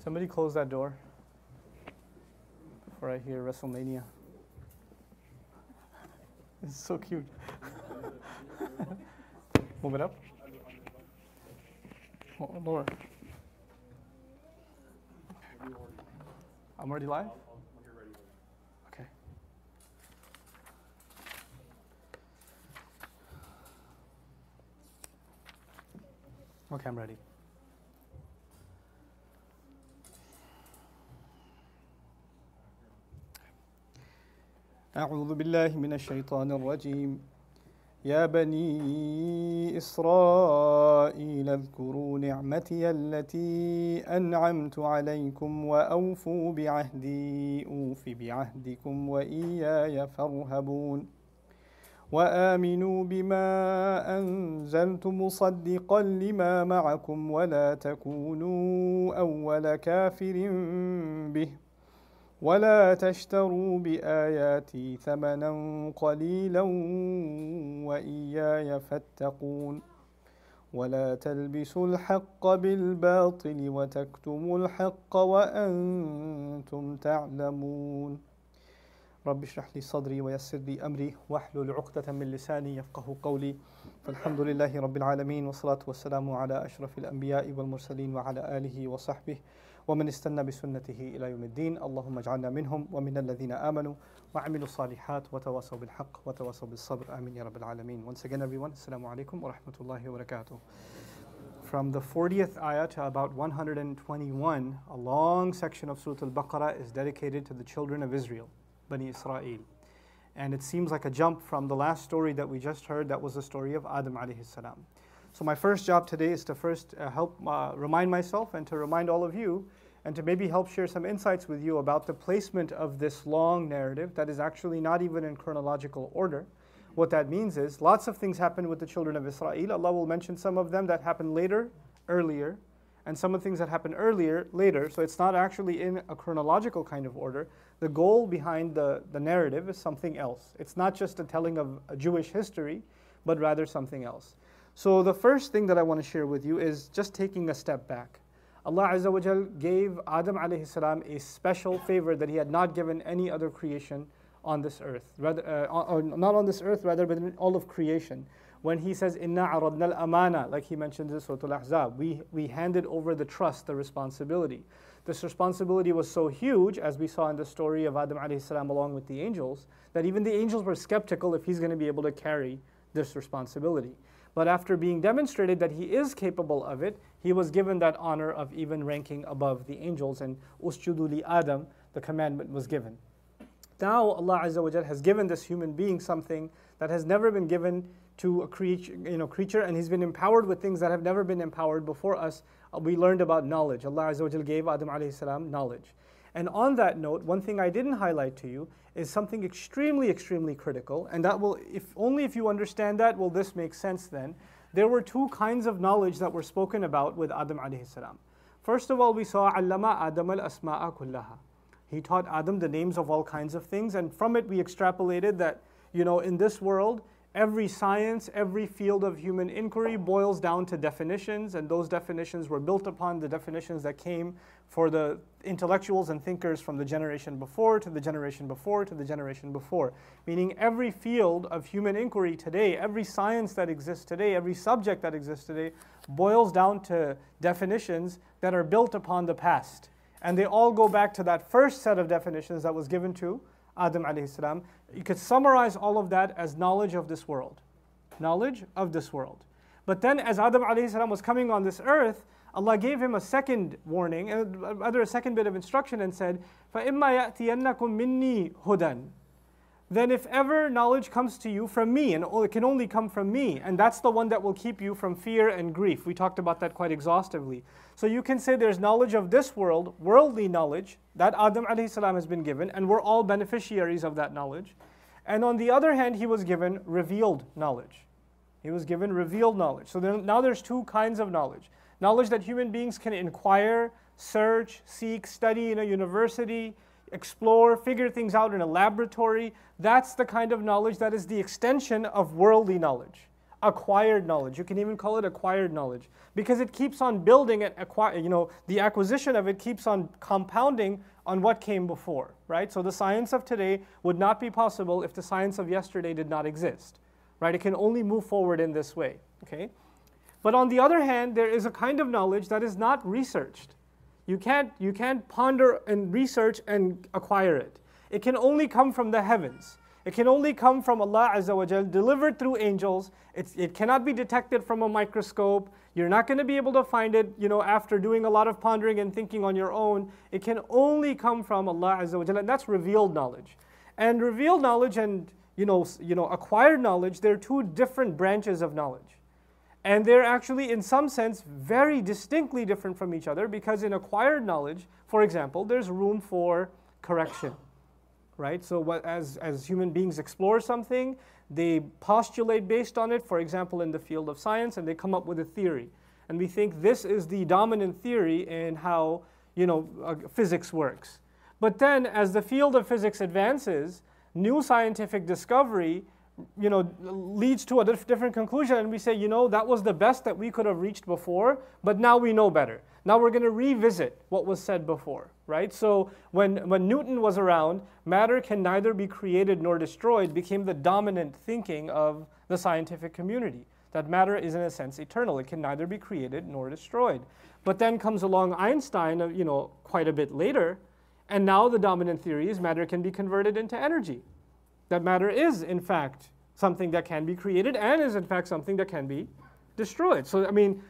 Somebody close that door before I hear WrestleMania. It's so cute. Move it up. Oh, lower. I'm already live? Okay. Okay, I'm ready. أعوذ بالله من الشيطان الرجيم يا بني إسرائيل اذكروا نعمتي التي أنعمت عليكم وأوفوا بعهدي أوف بعهدكم وإياي فارهبون وآمنوا بما أنزلت مصدقا لما معكم ولا تكونوا أول كافر به ولا تشتروا بآياتي ثمنا قليلا وإياي فاتقون ولا تلبسوا الحق بالباطل وتكتموا الحق وأنتم تعلمون رب اشرح لي صدري ويسر لي أمري واحلل عقدة من لساني يفقه قولي فالحمد لله رب العالمين والصلاة والسلام على أشرف الأنبياء والمرسلين وعلى آله وصحبه ومن استنى بسنته إلى يوم الدين اللهم اجعلنا منهم ومن الذين آمنوا وعملوا الصالحات وتواصوا بالحق وتواصوا بالصبر آمين يا رب العالمين. Once again everyone, Assalamu alaikum wa rahmatullahi wa barakatuh. From the 40th ayah to about 121, a long section of Surat Al-Baqarah is dedicated to the children of Israel, Bani Israel. And it seems like a jump from the last story that we just heard, that was the story of Adam alayhi salam. So my first job today is to first help remind myself and to remind all of you and to maybe help share some insights with you about the placement of this long narrative that is actually not even in chronological order. What that means is lots of things happen with the children of Israel. Allah will mention some of them that happened later, earlier, and some of the things that happened earlier, later. So it's not actually in a chronological kind of order. The goal behind the narrative is something else. It's not just a telling of a Jewish history, but rather something else. So the first thing that I want to share with you is just taking a step back. Allah Azza wa Jal gave Adam alayhi salam a special favor that He had not given any other creation on this earth. Or not on this earth, rather, but in all of creation. When He says, Inna aradna al-amana, like He mentions in Surah Al-Ahzab, we handed over the trust, the responsibility. This responsibility was so huge, as we saw in the story of Adam alayhi salam along with the angels, that even the angels were skeptical if he's going to be able to carry this responsibility. But after being demonstrated that he is capable of it, he was given that honor of even ranking above the angels, and usjudu li Adam, the commandment was given. Now Allah Azza wa Jal has given this human being something that has never been given to a creature, and he's been empowered with things that have never been empowered before us. We learned about knowledge. Allah Azza wa Jal gave Adam alayhi salam knowledge. And on that note, one thing I didn't highlight to you is something extremely, extremely critical, and that will, only if you understand that, will this make sense then. There were two kinds of knowledge that were spoken about with Adam alayhi salam. First of all, we saw Allama Adam al-Asma'a kullaha. He taught Adam the names of all kinds of things, and from it we extrapolated that, in this world, every science, every field of human inquiry boils down to definitions, and those definitions were built upon the definitions that came for the intellectuals and thinkers from the generation before, to the generation before, to the generation before. Meaning every field of human inquiry today, every science that exists today, every subject that exists today, boils down to definitions that are built upon the past. And they all go back to that first set of definitions that was given to Adam alayhi salam. You could summarize all of that as knowledge of this world. Knowledge of this world. But then as Adam alayhi salam was coming on this earth, Allah gave him a second warning, and rather a second bit of instruction, and said, فَإِمَّا يَأْتِيَنَّكُم مِّنِّي هُدًى. Then if ever knowledge comes to you from me, and it can only come from me, and that's the one that will keep you from fear and grief. We talked about that quite exhaustively. So you can say there's knowledge of this world, worldly knowledge, that Adam alayhi salam has been given, and we're all beneficiaries of that knowledge. And on the other hand, he was given revealed knowledge. He was given revealed knowledge. So now there's two kinds of knowledge. Knowledge that human beings can inquire, search, seek, study in a university, explore, figure things out in a laboratory. That's the kind of knowledge that is the extension of worldly knowledge. acquired knowledge. You can even call it acquired knowledge because it keeps on building and the acquisition of it keeps on compounding on what came before, right? So the science of today would not be possible if the science of yesterday did not exist, right? It can only move forward in this way, okay? But on the other hand, there is a kind of knowledge that is not researched. You can't ponder and research and acquire it. It can only come from the heavens. It can only come from Allah Azza wa Jal, delivered through angels. It cannot be detected from a microscope. You're not going to be able to find it, after doing a lot of pondering and thinking on your own. It can only come from Allah Azza wa Jal, and that's revealed knowledge. And revealed knowledge and acquired knowledge, they're two different branches of knowledge. And they're actually, in some sense, very distinctly different from each other because in acquired knowledge, for example, there's room for correction, right? So as human beings explore something, they postulate based on it, for example, in the field of science, and they come up with a theory. And we think this is the dominant theory in how, physics works. But then as the field of physics advances, new scientific discovery leads to a different conclusion, and we say, that was the best that we could have reached before, but now we know better. Now we're going to revisit what was said before, right? So when Newton was around, matter can neither be created nor destroyed became the dominant thinking of the scientific community, that matter is in a sense eternal. It can neither be created nor destroyed. But then comes along Einstein, quite a bit later, and now the dominant theory is matter can be converted into energy. That matter is, in fact, something that can be created and is, in fact, something that can be destroyed. So,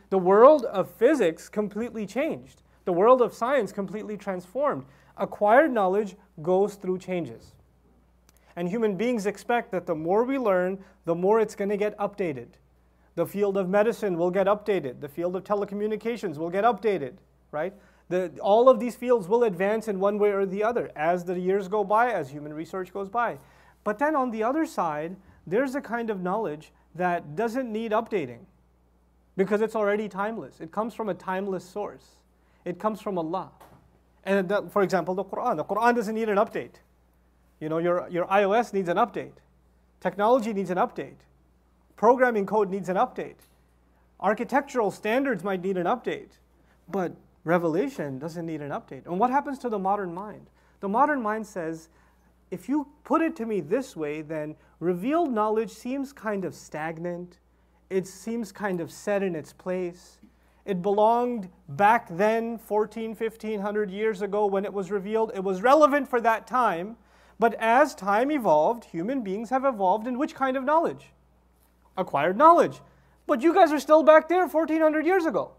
the world of physics completely changed. The world of science completely transformed. Acquired knowledge goes through changes. And human beings expect that the more we learn, the more it's going to get updated. The field of medicine will get updated. The field of telecommunications will get updated, right? All of these fields will advance in one way or the other as the years go by, as human research goes by. But then on the other side, there's a kind of knowledge that doesn't need updating because it's already timeless. It comes from a timeless source. It comes from Allah. And for example, the Quran. The Quran doesn't need an update. Your iOS needs an update. Technology needs an update. Programming code needs an update. Architectural standards might need an update. But revelation doesn't need an update. And what happens to the modern mind? The modern mind says, if you put it to me this way, then revealed knowledge seems kind of stagnant. It seems kind of set in its place. It belonged back then, 1,500 years ago when it was revealed. It was relevant for that time. But as time evolved, human beings have evolved in which kind of knowledge? Acquired knowledge. But you guys are still back there 1,400 years ago.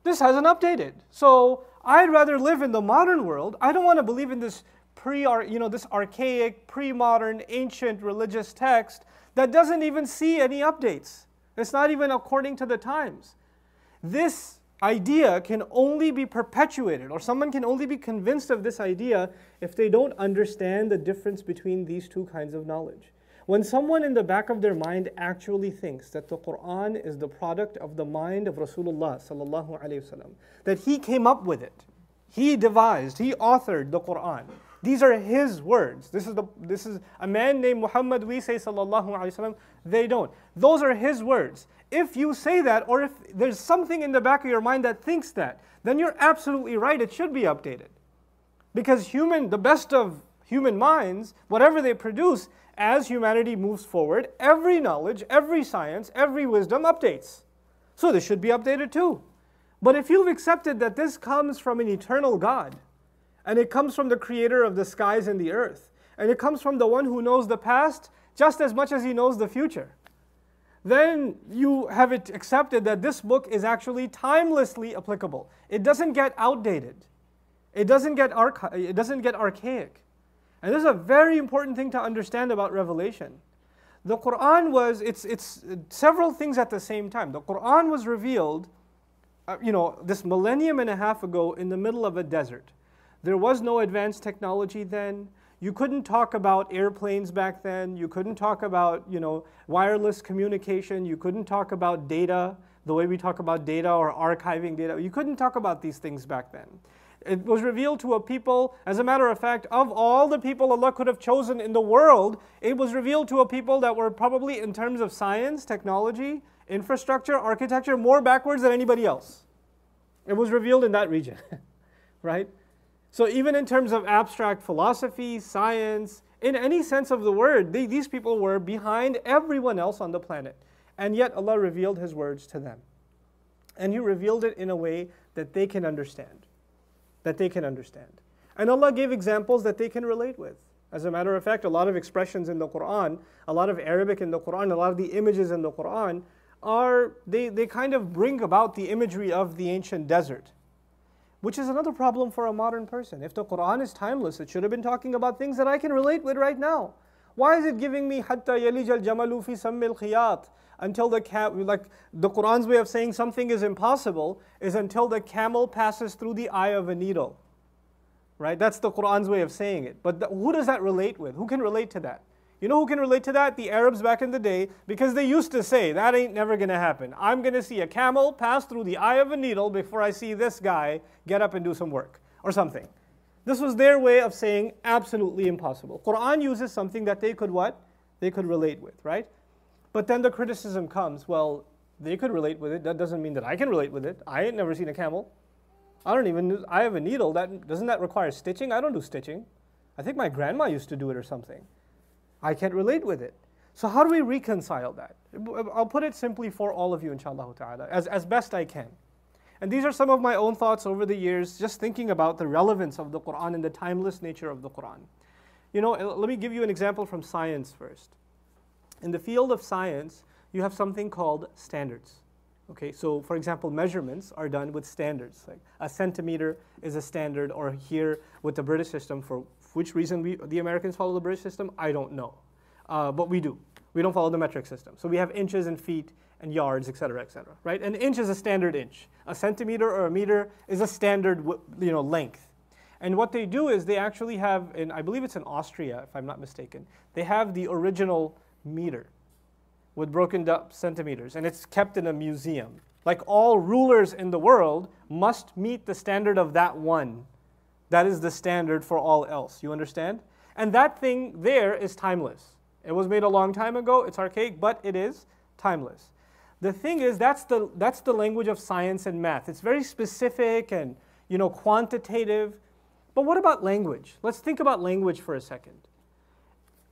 This hasn't updated. So I'd rather live in the modern world. I don't want to believe in this this archaic, pre-modern, ancient religious text that doesn't even see any updates. It's not even according to the times. This idea can only be perpetuated, or someone can only be convinced of this idea if they don't understand the difference between these two kinds of knowledge. When someone in the back of their mind actually thinks that the Quran is the product of the mind of Rasulullah sallallahu alaihi wasallam, that he came up with it, he devised, he authored the Quran. These are his words. This is a man named Muhammad, we say sallallahu alaihi wasallam, they don't. Those are his words. If you say that, or if there's something in the back of your mind that thinks that, then you're absolutely right, it should be updated. Because the best of human minds, whatever they produce, as humanity moves forward, every knowledge, every science, every wisdom updates. So this should be updated too. But if you've accepted that this comes from an eternal God, and it comes from the creator of the skies and the earth, and it comes from the one who knows the past just as much as he knows the future, then you have it accepted that this book is actually timelessly applicable. It doesn't get outdated. It doesn't get archaic. And this is a very important thing to understand about revelation. The Quran it's several things at the same time. The Quran was revealed, this millennium and a half ago in the middle of a desert. There was no advanced technology then. You couldn't talk about airplanes back then. You couldn't talk about, wireless communication. You couldn't talk about data, the way we talk about data or archiving data. You couldn't talk about these things back then. It was revealed to a people, as a matter of fact, of all the people Allah could have chosen in the world, it was revealed to a people that were probably in terms of science, technology, infrastructure, architecture, more backwards than anybody else. It was revealed in that region, right? So even in terms of abstract philosophy, science, in any sense of the word, these people were behind everyone else on the planet. And yet Allah revealed His words to them. And He revealed it in a way that they can understand. And Allah gave examples that they can relate with. As a matter of fact, a lot of expressions in the Quran, a lot of Arabic in the Quran, a lot of the images in the Quran they kind of bring about the imagery of the ancient desert, which is another problem for a modern person. If the Quran is timeless, it should have been talking about things that I can relate with right now. Why is it giving me hatta yalij al-jamalu fi sammil khiyat? Until the Quran's way of saying something is impossible is until the camel passes through the eye of a needle. Right? That's the Quran's way of saying it. But who does that relate with? Who can relate to that? You know who can relate to that? The Arabs back in the day, because they used to say, that ain't never going to happen. I'm going to see a camel pass through the eye of a needle before I see this guy get up and do some work or something. This was their way of saying absolutely impossible. Quran uses something that they could what? They could relate with, right? But then the criticism comes, well, they could relate with it. That doesn't mean that I can relate with it. I ain't never seen a camel. I have a needle. Doesn't that require stitching? I don't do stitching. I think my grandma used to do it or something. I can't relate with it. So how do we reconcile that? I'll put it simply for all of you, inshallah ta'ala, as best I can. And these are some of my own thoughts over the years, just thinking about the relevance of the Quran and the timeless nature of the Quran. You know, let me give you an example from science first. In the field of science, you have something called standards. Okay, so for example, measurements are done with standards. Like a centimeter is a standard, or here with the British system, for which reason the Americans follow the British system, I don't know. But we do. We don't follow the metric system. So we have inches and feet and yards, etc., right? An inch is a standard inch. A centimeter or a meter is a standard length. And what they do is they actually have, I believe it's in Austria, if I'm not mistaken, they have the original meter with broken up centimeters, and it's kept in a museum. Like all rulers in the world must meet the standard of that one. That is the standard for all else. You understand? And that thing there is timeless. It was made a long time ago. It's archaic, but it is timeless. The thing is, that's the language of science and math. It's very specific and quantitative. But what about language? Let's think about language for a second.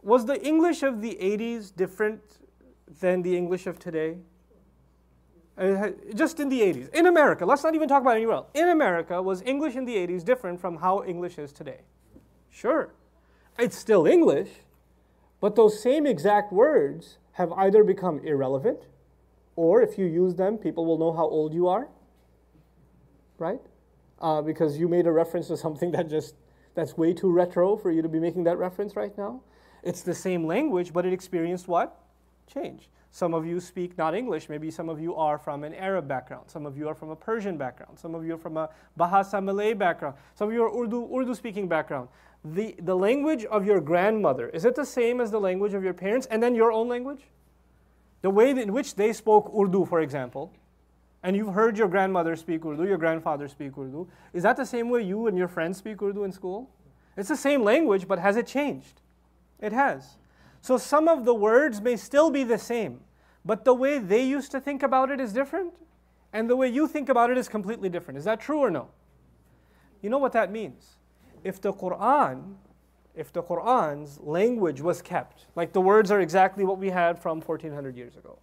Was the English of the 80s different than the English of today? Just in the 80s. In America, let's not even talk about anywhere else. In America, was English in the 80s different from how English is today? Sure. It's still English, but those same exact words have either become irrelevant, or if you use them, people will know how old you are, right? Because you made a reference to something that's way too retro for you to be making that reference right now. It's the same language, but it experienced what? Change. Some of you speak not English. Maybe some of you are from an Arab background. Some of you are from a Persian background. Some of you are from a Bahasa Malay background. Some of you are Urdu speaking background. The language of your grandmother, is it the same as the language of your parents and then your own language? The way in which they spoke Urdu, for example, and you've heard your grandmother speak Urdu, your grandfather speak Urdu, is that the same way you and your friends speak Urdu in school? It's the same language, but has it changed? It has. So some of the words may still be the same, but the way they used to think about it is different, and the way you think about it is completely different. Is that true or no? You know what that means? If the Quran's language was kept, like the words are exactly what we had from 1400 years ago,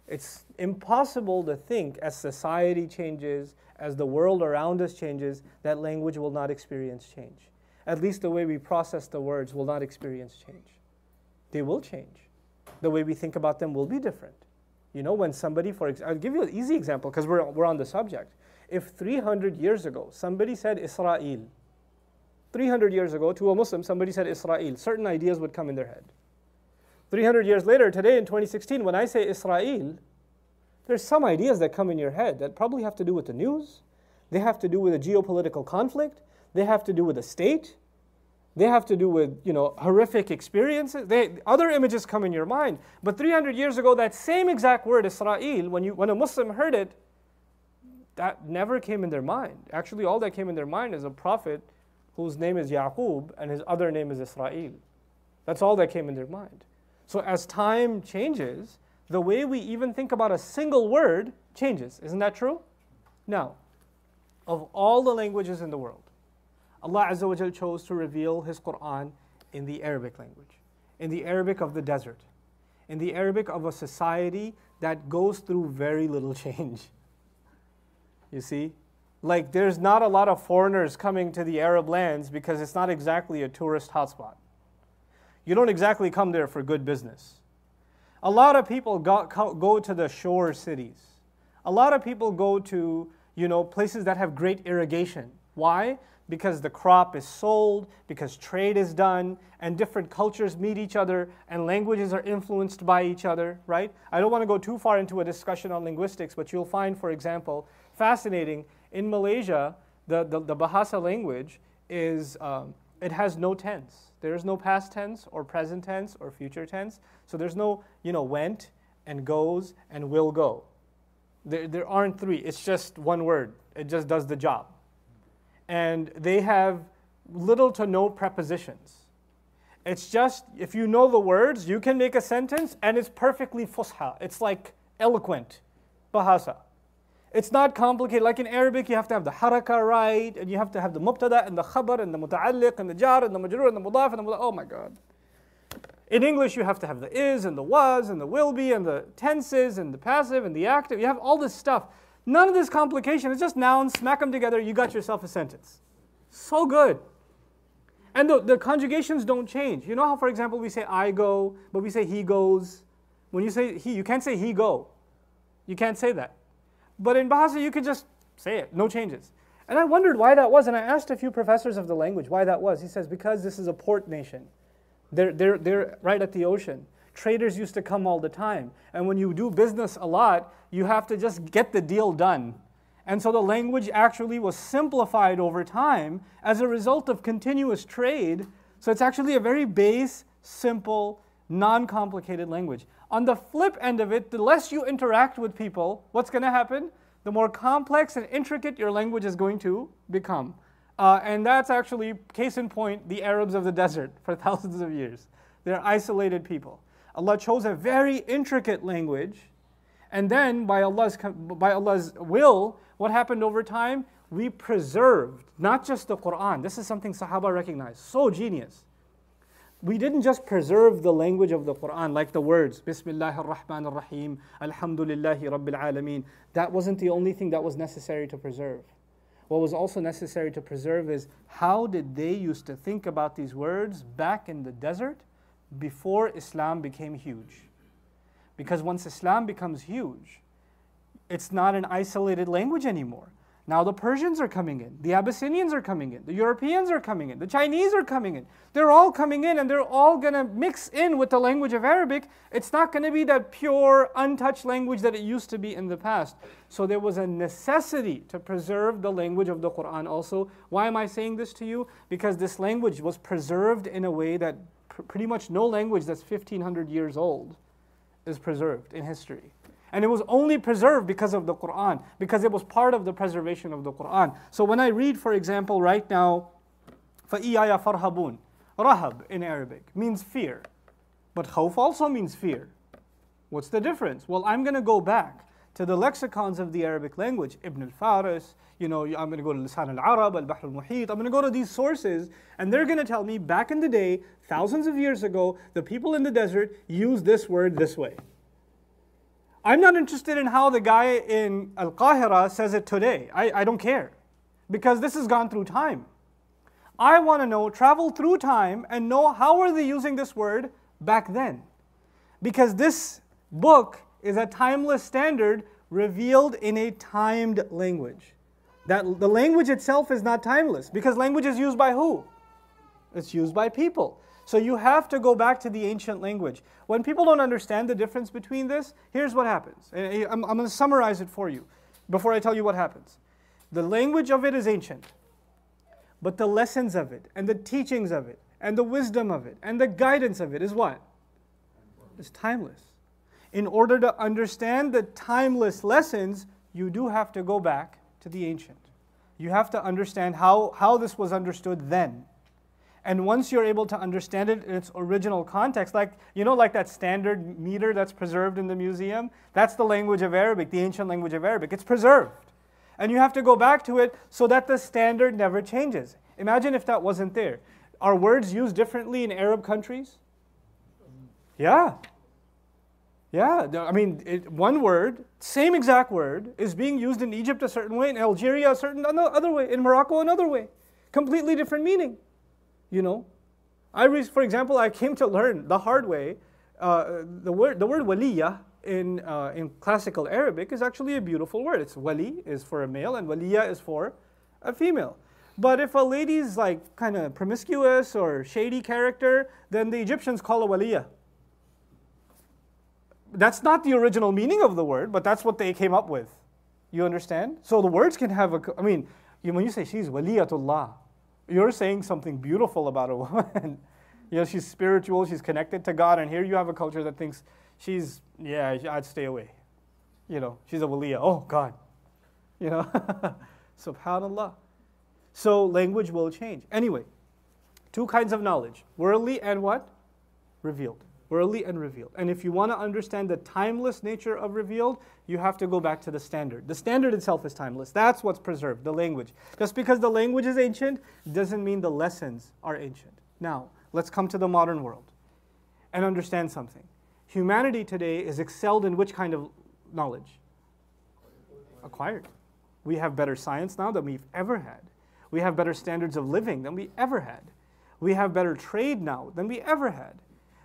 it's impossible to think as society changes, as the world around us changes, that language will not experience change. At least the way we process the words will not experience change. They will change. The way we think about them will be different. You know, when somebody, I'll give you an easy example because we're on the subject. If 300 years ago somebody said Israel, 300 years ago to a Muslim somebody said Israel, certain ideas would come in their head. 300 years later, today in 2016, when I say Israel, there's some ideas that come in your head that probably have to do with the news. They have to do with a geopolitical conflict. They have to do with the state. They have to do with, horrific experiences. Other images come in your mind. But 300 years ago, that same exact word, Israel, when a Muslim heard it, that never came in their mind. Actually, all that came in their mind is a prophet whose name is Yaqub and his other name is Israel. That's all that came in their mind. So as time changes, the way we even think about a single word changes. Isn't that true? Now, of all the languages in the world, Allah Azza wa Jal chose to reveal His Quran in the Arabic language, in the Arabic of the desert, in the Arabic of a society that goes through very little change. You see? Like there's not a lot of foreigners coming to the Arab lands because it's not exactly a tourist hotspot. You don't exactly come there for good business. A lot of people go to the shore cities. A lot of people go to, places that have great irrigation. Why? Because the crop is sold, because trade is done, and different cultures meet each other, and languages are influenced by each other, right? I don't want to go too far into a discussion on linguistics, but you'll find, for example, fascinating, in Malaysia, the Bahasa language is, it has no tense. There is no past tense or present tense or future tense. So there's no, went and goes and will go. There aren't three. It's just one word. It just does the job. And they have little to no prepositions. It's just, if you know the words, you can make a sentence and it's perfectly fusha. It's like eloquent bahasa. It's not complicated. Like in Arabic, you have to have the haraka right, and you have to have the mubtada and the khabar and the muta'alliq and the jar and the majroor and the mudaf and the mudaf. Oh my God. In English, you have to have the is and the was and the will be and the tenses and the passive and the active. You have all this stuff. None of this complication. It's just nouns, smack them together, you got yourself a sentence. So good. And the conjugations don't change. You know how, for example, we say I go, but we say he goes. When you say he, you can't say he go. You can't say that. But in Bahasa, you can just say it, no changes. And I wondered why that was, and I asked a few professors of the language why that was. He says, because this is a port nation. They're right at the ocean. Traders used to come all the time. And when you do business a lot, you have to just get the deal done. And so the language actually was simplified over time as a result of continuous trade. So it's actually a very base, simple, non-complicated language. On the flip end of it, the less you interact with people, what's going to happen? The more complex and intricate your language is going to become. And that's actually, case in point, the Arabs of the desert for thousands of years. They're isolated people. Allah chose a very intricate language, and then by Allah's will, what happened over time? We preserved not just the Quran. This is something Sahaba recognized. So genius. We didn't just preserve the language of the Quran, like the words, Bismillahir Rahmanir Rahim, Alhamdulillahi Rabbil Alameen. That wasn't the only thing that was necessary to preserve. What was also necessary to preserve is how did they used to think about these words back in the desert before Islam became huge. Because once Islam becomes huge, it's not an isolated language anymore. Now the Persians are coming in, the Abyssinians are coming in, the Europeans are coming in, the Chinese are coming in. They're all coming in and they're all going to mix in with the language of Arabic. It's not going to be that pure, untouched language that it used to be in the past. So there was a necessity to preserve the language of the Quran also. Why am I saying this to you? Because this language was preserved in a way that pretty much no language that's 1,500 years old is preserved in history. And it was only preserved because of the Quran, because it was part of the preservation of the Quran. So when I read, for example, right now, فَإِيَّايَ فَارْهَبُونَ, rahab in Arabic means fear. But khawf also means fear. What's the difference? Well, I'm going to go back to the lexicons of the Arabic language, Ibn al-Faris, I'm going to go to Lisan al-Arab, al-Bahr al-Muhit, I'm going to go to these sources, and they're going to tell me back in the day, thousands of years ago, the people in the desert used this word this way. I'm not interested in how the guy in Al-Qahira says it today. I don't care. Because this has gone through time. I want to know, travel through time and know how are they using this word back then. Because this book is a timeless standard revealed in a timed language. That the language itself is not timeless. Because language is used by who? It's used by people. So you have to go back to the ancient language. When people don't understand the difference between this, here's what happens. I'm going to summarize it for you before I tell you what happens. The language of it is ancient, but the lessons of it, and the teachings of it, and the wisdom of it, and the guidance of it is what? It's timeless. In order to understand the timeless lessons, you do have to go back to the ancient. You have to understand how this was understood then. And once you're able to understand it in its original context, like, you know, like that standard meter that's preserved in the museum, that's the language of Arabic, the ancient language of Arabic. It's preserved. And you have to go back to it so that the standard never changes. Imagine if that wasn't there. Are words used differently in Arab countries? Yeah. Yeah, I mean, one word, same exact word, is being used in Egypt a certain way, in Algeria a certain other way, in Morocco another way. Completely different meaning, you know. For example, I came to learn the hard way, the word waliya in classical Arabic is actually a beautiful word. It's wali is for a male and waliya is for a female. But if a lady's like kind of promiscuous or shady character, then the Egyptians call a waliya. That's not the original meaning of the word, but that's what they came up with. You understand? So the words can have when you say she's waliyatullah, you're saying something beautiful about a woman. You know, she's spiritual, she's connected to God, and here you have a culture that thinks I'd stay away. You know, she's a waliya. Oh, God. You know, subhanallah. So language will change. Anyway, two kinds of knowledge, worldly and what? Revealed. Worldly and revealed. And if you want to understand the timeless nature of revealed, you have to go back to the standard. The standard itself is timeless. That's what's preserved, the language. Just because the language is ancient doesn't mean the lessons are ancient. Now, let's come to the modern world and understand something. Humanity today is excelled in which kind of knowledge? Acquired. We have better science now than we've ever had. We have better standards of living than we ever had. We have better trade now than we ever had.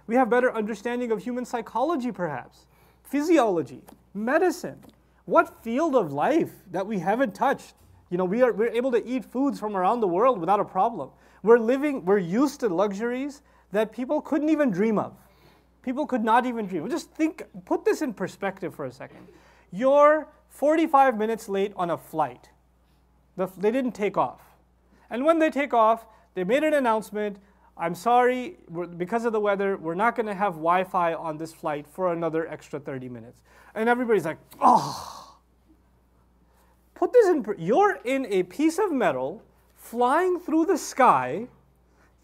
We have better understanding of human psychology, perhaps, physiology, medicine. What field of life that we haven't touched? You know, we're able to eat foods from around the world without a problem. We're used to luxuries that people couldn't even dream of. People could not even dream. Just put this in perspective for a second. You're 45 minutes late on a flight. They didn't take off. And when they take off, they made an announcement, I'm sorry, because of the weather, we're not going to have Wi-Fi on this flight for another extra 30 minutes. And everybody's like, oh. Put this in, you're in a piece of metal flying through the sky,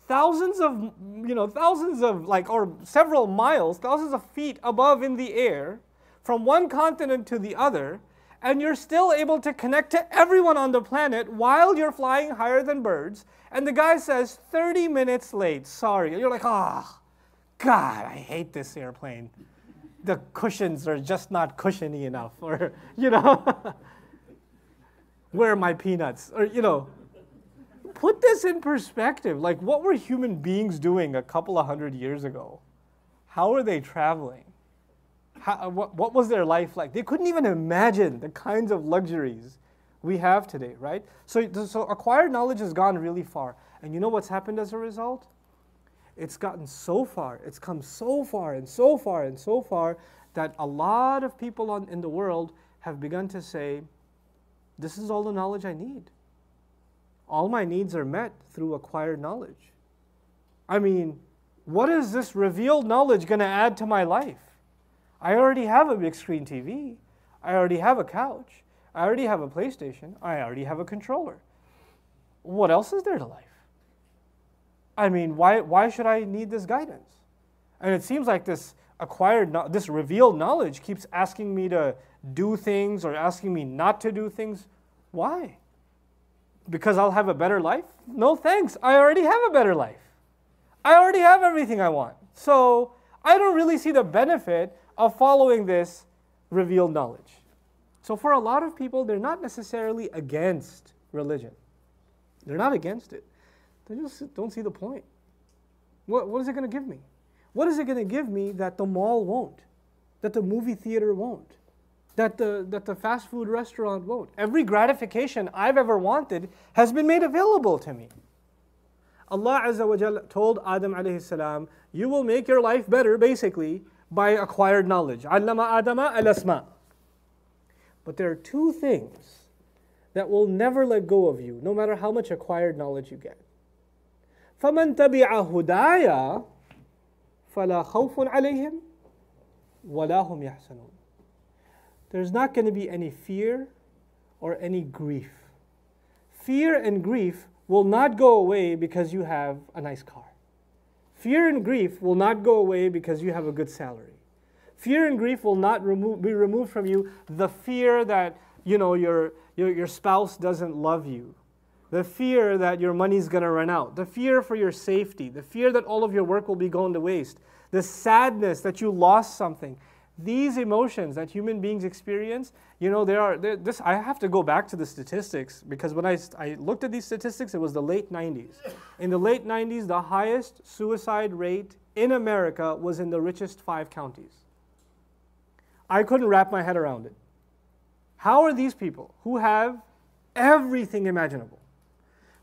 thousands of or several miles, thousands of feet above in the air, from one continent to the other, and you're still able to connect to everyone on the planet while you're flying higher than birds, and the guy says, 30 minutes late, sorry. And you're like, God, I hate this airplane. The cushions are just not cushiony enough, or, where are my peanuts? Or, put this in perspective. Like, what were human beings doing a couple of 100 years ago? How were they traveling? What was their life like? They couldn't even imagine the kinds of luxuries we have today, right? So acquired knowledge has gone really far. And you know what's happened as a result? It's gotten so far, it's come so far and so far and so far that a lot of people in the world have begun to say, this is all the knowledge I need. All my needs are met through acquired knowledge. I mean, what is this revealed knowledge going to add to my life? I already have a big screen TV. I already have a couch. I already have a PlayStation. I already have a controller. What else is there to life? I mean, why should I need this guidance? And it seems like this revealed knowledge keeps asking me to do things or asking me not to do things. Why? Because I'll have a better life? No thanks. I already have a better life. I already have everything I want. So I don't really see the benefit of following this revealed knowledge. So for a lot of people, they're not necessarily against religion. They're not against it. They just don't see the point. What is it going to give me? What is it going to give me that the mall won't? That the movie theater won't? That the fast food restaurant won't? Every gratification I've ever wanted has been made available to me. Allah Azza wa Jal told Adam alayhi salam, you will make your life better, basically, by acquired knowledge. Allama Adama al-asma. But there are two things that will never let go of you, no matter how much acquired knowledge you get. فَمَنْ تَبِعَ هُدَايَا فَلَا خَوْفٌ عَلَيْهِمْ وَلَا هُمْ يَحْزَنُونَ. There's not going to be any fear or any grief. Fear and grief will not go away because you have a nice car. Fear and grief will not go away because you have a good salary. Fear and grief will not be removed from you. The fear that your spouse doesn't love you, the fear that your money's going to run out, the fear for your safety, the fear that all of your work will be going to waste, the sadness that you lost something. These emotions that human beings experience, I have to go back to the statistics, because when I looked at these statistics, it was the late 90s. In the late 90s, the highest suicide rate in America was in the richest 5 counties. I couldn't wrap my head around it. How are these people who have everything imaginable?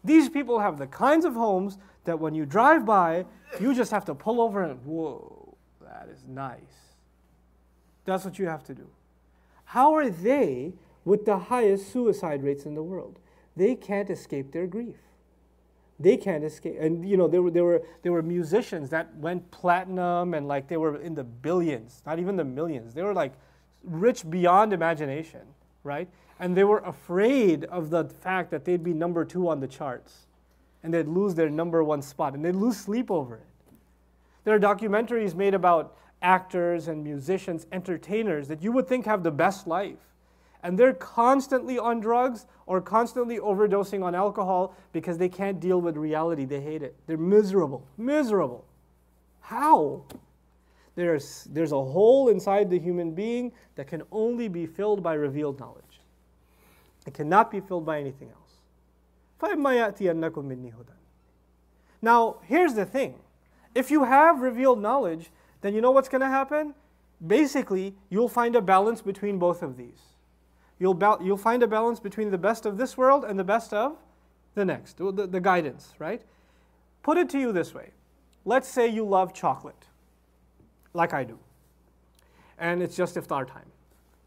These people have the kinds of homes that when you drive by, you just have to pull over and, whoa, that is nice. That's what you have to do. How are they with the highest suicide rates in the world? They can't escape their grief. They can't escape. And there were musicians that went platinum, and like they were in the billions, not even the millions. They were like rich beyond imagination, right? And they were afraid of the fact that they'd be number 2 on the charts, and they'd lose their number 1 spot, and they'd lose sleep over it. There are documentaries made about actors and musicians, entertainers that you would think have the best life. And they're constantly on drugs or constantly overdosing on alcohol because they can't deal with reality. They hate it. They're miserable. Miserable. How? There's a hole inside the human being that can only be filled by revealed knowledge. It cannot be filled by anything else. فَإِمَّا يَأْتِيَنَّكُم مِّنِّي هُدًى. Now, here's the thing. If you have revealed knowledge, then you know what's going to happen? Basically, you'll find a balance between both of these. You'll find a balance between the best of this world and the best of the next, the guidance, right? Put it to you this way. Let's say you love chocolate, like I do, and it's just iftar time.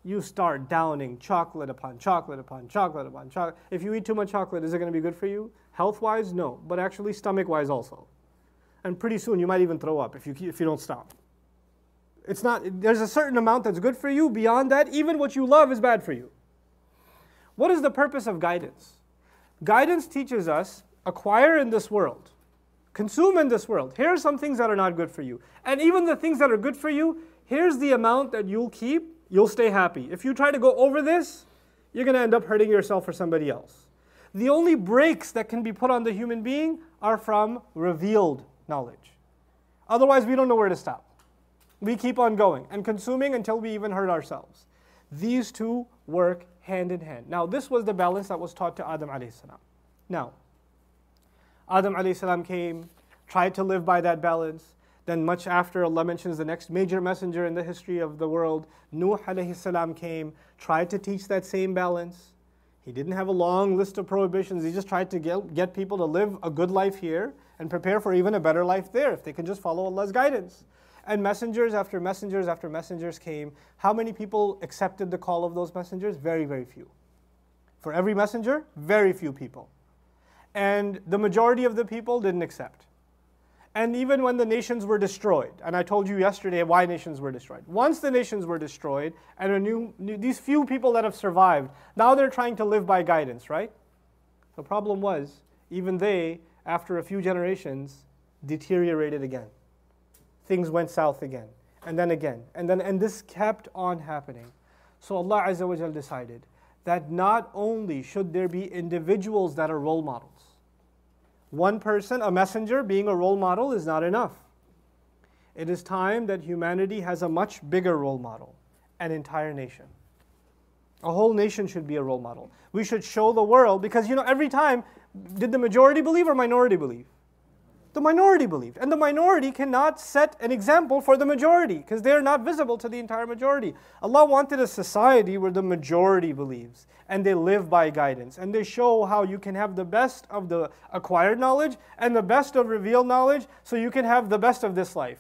You start downing chocolate upon chocolate upon chocolate upon chocolate. If you eat too much chocolate, is it going to be good for you? Health-wise, no, but actually stomach-wise also. And pretty soon you might even throw up if you don't stop. It's not, there's a certain amount that's good for you. Beyond that, even what you love is bad for you. What is the purpose of guidance? Guidance teaches us, acquire in this world, consume in this world. Here are some things that are not good for you. And even the things that are good for you, here's the amount that you'll keep, you'll stay happy. If you try to go over this, you're going to end up hurting yourself or somebody else. The only brakes that can be put on the human being are from revealed knowledge. Otherwise, we don't know where to stop. We keep on going and consuming until we even hurt ourselves. These two work hand in hand. Now, this was the balance that was taught to Adam alayhi salam. Now, Adam alayhi salam came, tried to live by that balance. Then much after, Allah mentions the next major messenger in the history of the world, Nuh alayhi salam came, tried to teach that same balance. He didn't have a long list of prohibitions. He just tried to get people to live a good life here and prepare for even a better life there if they can just follow Allah's guidance. And messengers after messengers after messengers came. How many people accepted the call of those messengers? Very, very few. For every messenger, very few people. And the majority of the people didn't accept. And even when the nations were destroyed, and I told you yesterday why nations were destroyed. Once the nations were destroyed, and these few people that have survived, now they're trying to live by guidance, right? The problem was, even they, after a few generations, deteriorated again. Things went south again, and then again, and this kept on happening. So Allah Azza wa Jal decided that not only should there be individuals that are role models. One person, a messenger, being a role model is not enough. It is time that humanity has a much bigger role model, an entire nation. A whole nation should be a role model. We should show the world, because every time, did the majority believe or minority believe? The minority believed. And the minority cannot set an example for the majority because they are not visible to the entire majority. Allah wanted a society where the majority believes and they live by guidance and they show how you can have the best of the acquired knowledge and the best of revealed knowledge so you can have the best of this life.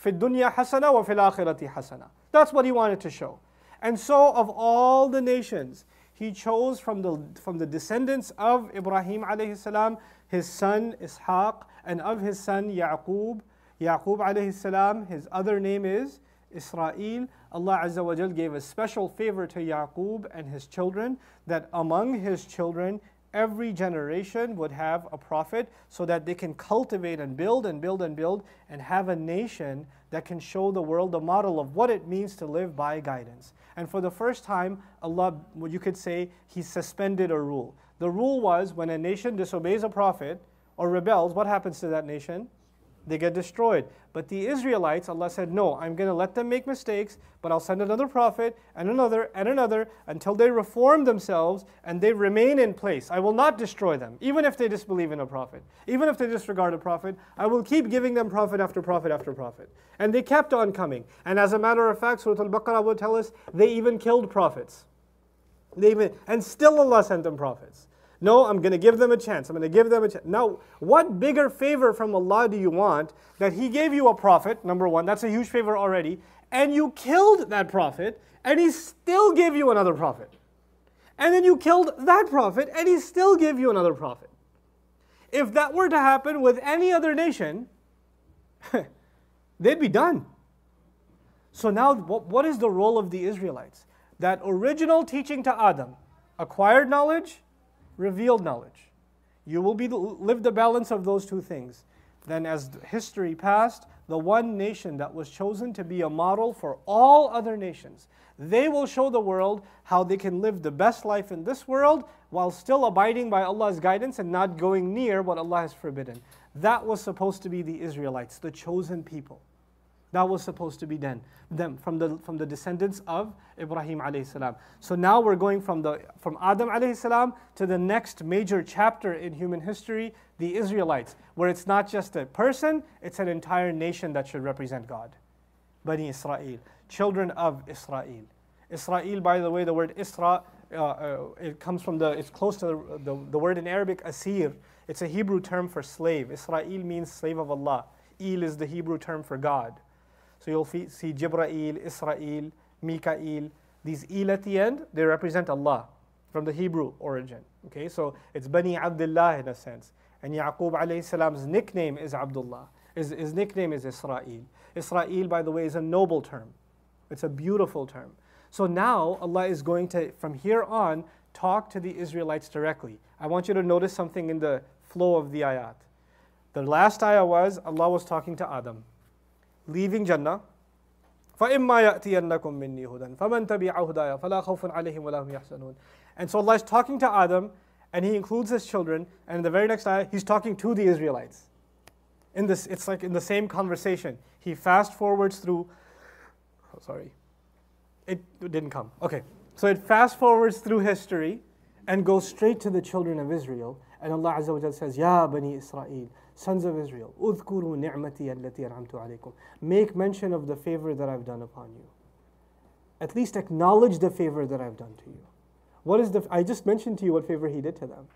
فِي الدُّنْيَا حَسَنَةً وَفِي الْآخِرَةِ حَسَنَةً. That's what He wanted to show. And so of all the nations, He chose from the descendants of Ibrahim alayhi salam, his son Ishaq, and of his son Yaqub alayhi salam, his other name is Israel, Allah Azza wa Jal gave a special favor to Yaqub and his children, that among his children, every generation would have a prophet so that they can cultivate and build and build and build and have a nation that can show the world the model of what it means to live by guidance. And for the first time, Allah, you could say, He suspended a rule. The rule was when a nation disobeys a prophet or rebels, what happens to that nation? They get destroyed. But the Israelites, Allah said, no, I'm going to let them make mistakes, but I'll send another prophet and another until they reform themselves and they remain in place. I will not destroy them, even if they disbelieve in a prophet. Even if they disregard a prophet, I will keep giving them prophet after prophet after prophet. And they kept on coming. And as a matter of fact, Surat Al-Baqarah will tell us, they even killed prophets. And still Allah sent them prophets. No, I'm going to give them a chance. I'm going to give them a chance. Now, what bigger favor from Allah do you want that He gave you a prophet, number one, that's a huge favor already, and you killed that prophet, and He still gave you another prophet. And then you killed that prophet, and He still gave you another prophet. If that were to happen with any other nation, they'd be done. So now, what is the role of the Israelites? That original teaching to Adam, acquired knowledge, revealed knowledge. You will live the balance of those two things. Then as history passed, the one nation that was chosen to be a model for all other nations, they will show the world how they can live the best life in this world while still abiding by Allah's guidance and not going near what Allah has forbidden. That was supposed to be the Israelites, the chosen people. That was supposed to be them from the descendants of Ibrahim alayhi salam. So now we're going from Adam alayhi salam to the next major chapter in human history, the Israelites, where it's not just a person, it's an entire nation that should represent God. Bani Israel, children of Israel. Israel, by the way, the word Isra, it comes from it's close to the word in Arabic, asir. It's a Hebrew term for slave. Israel means slave of Allah. Il is the Hebrew term for God. So you'll see Jibrail, Israel, Mikael. These il at the end, they represent Allah from the Hebrew origin. Okay, so it's Bani Abdullah in a sense. And Yaqub alayhi salam's nickname is Abdullah. His nickname is Israel. Israel, by the way, is a noble term. It's a beautiful term. So now Allah is going to, from here on, talk to the Israelites directly. I want you to notice something in the flow of the ayat. The last ayah was, Allah was talking to Adam, leaving Jannah. فَإِمَّا يَأْتِيَنَّكُم مِّنِّي هُدًى فَمَنْ تَبِعَ هُدَايَ فَلَا خَوْفٌ عَلَيْهِمْ وَلَا هُمْ يَحْزَنُونَ. And so Allah is talking to Adam, and He includes his children, and in the very next ayah, He's talking to the Israelites. It's like in the same conversation. He fast forwards through, it didn't come. Okay, so it fast forwards through history and goes straight to the children of Israel. And Allah Azza wa Jalla says, Ya Bani Israel, sons of Israel, اذكروا نعمتي التي أنعمت عليكم. Make mention of the favor that I've done upon you. At least acknowledge the favor that I've done to you. I just mentioned to you what favor He did to them.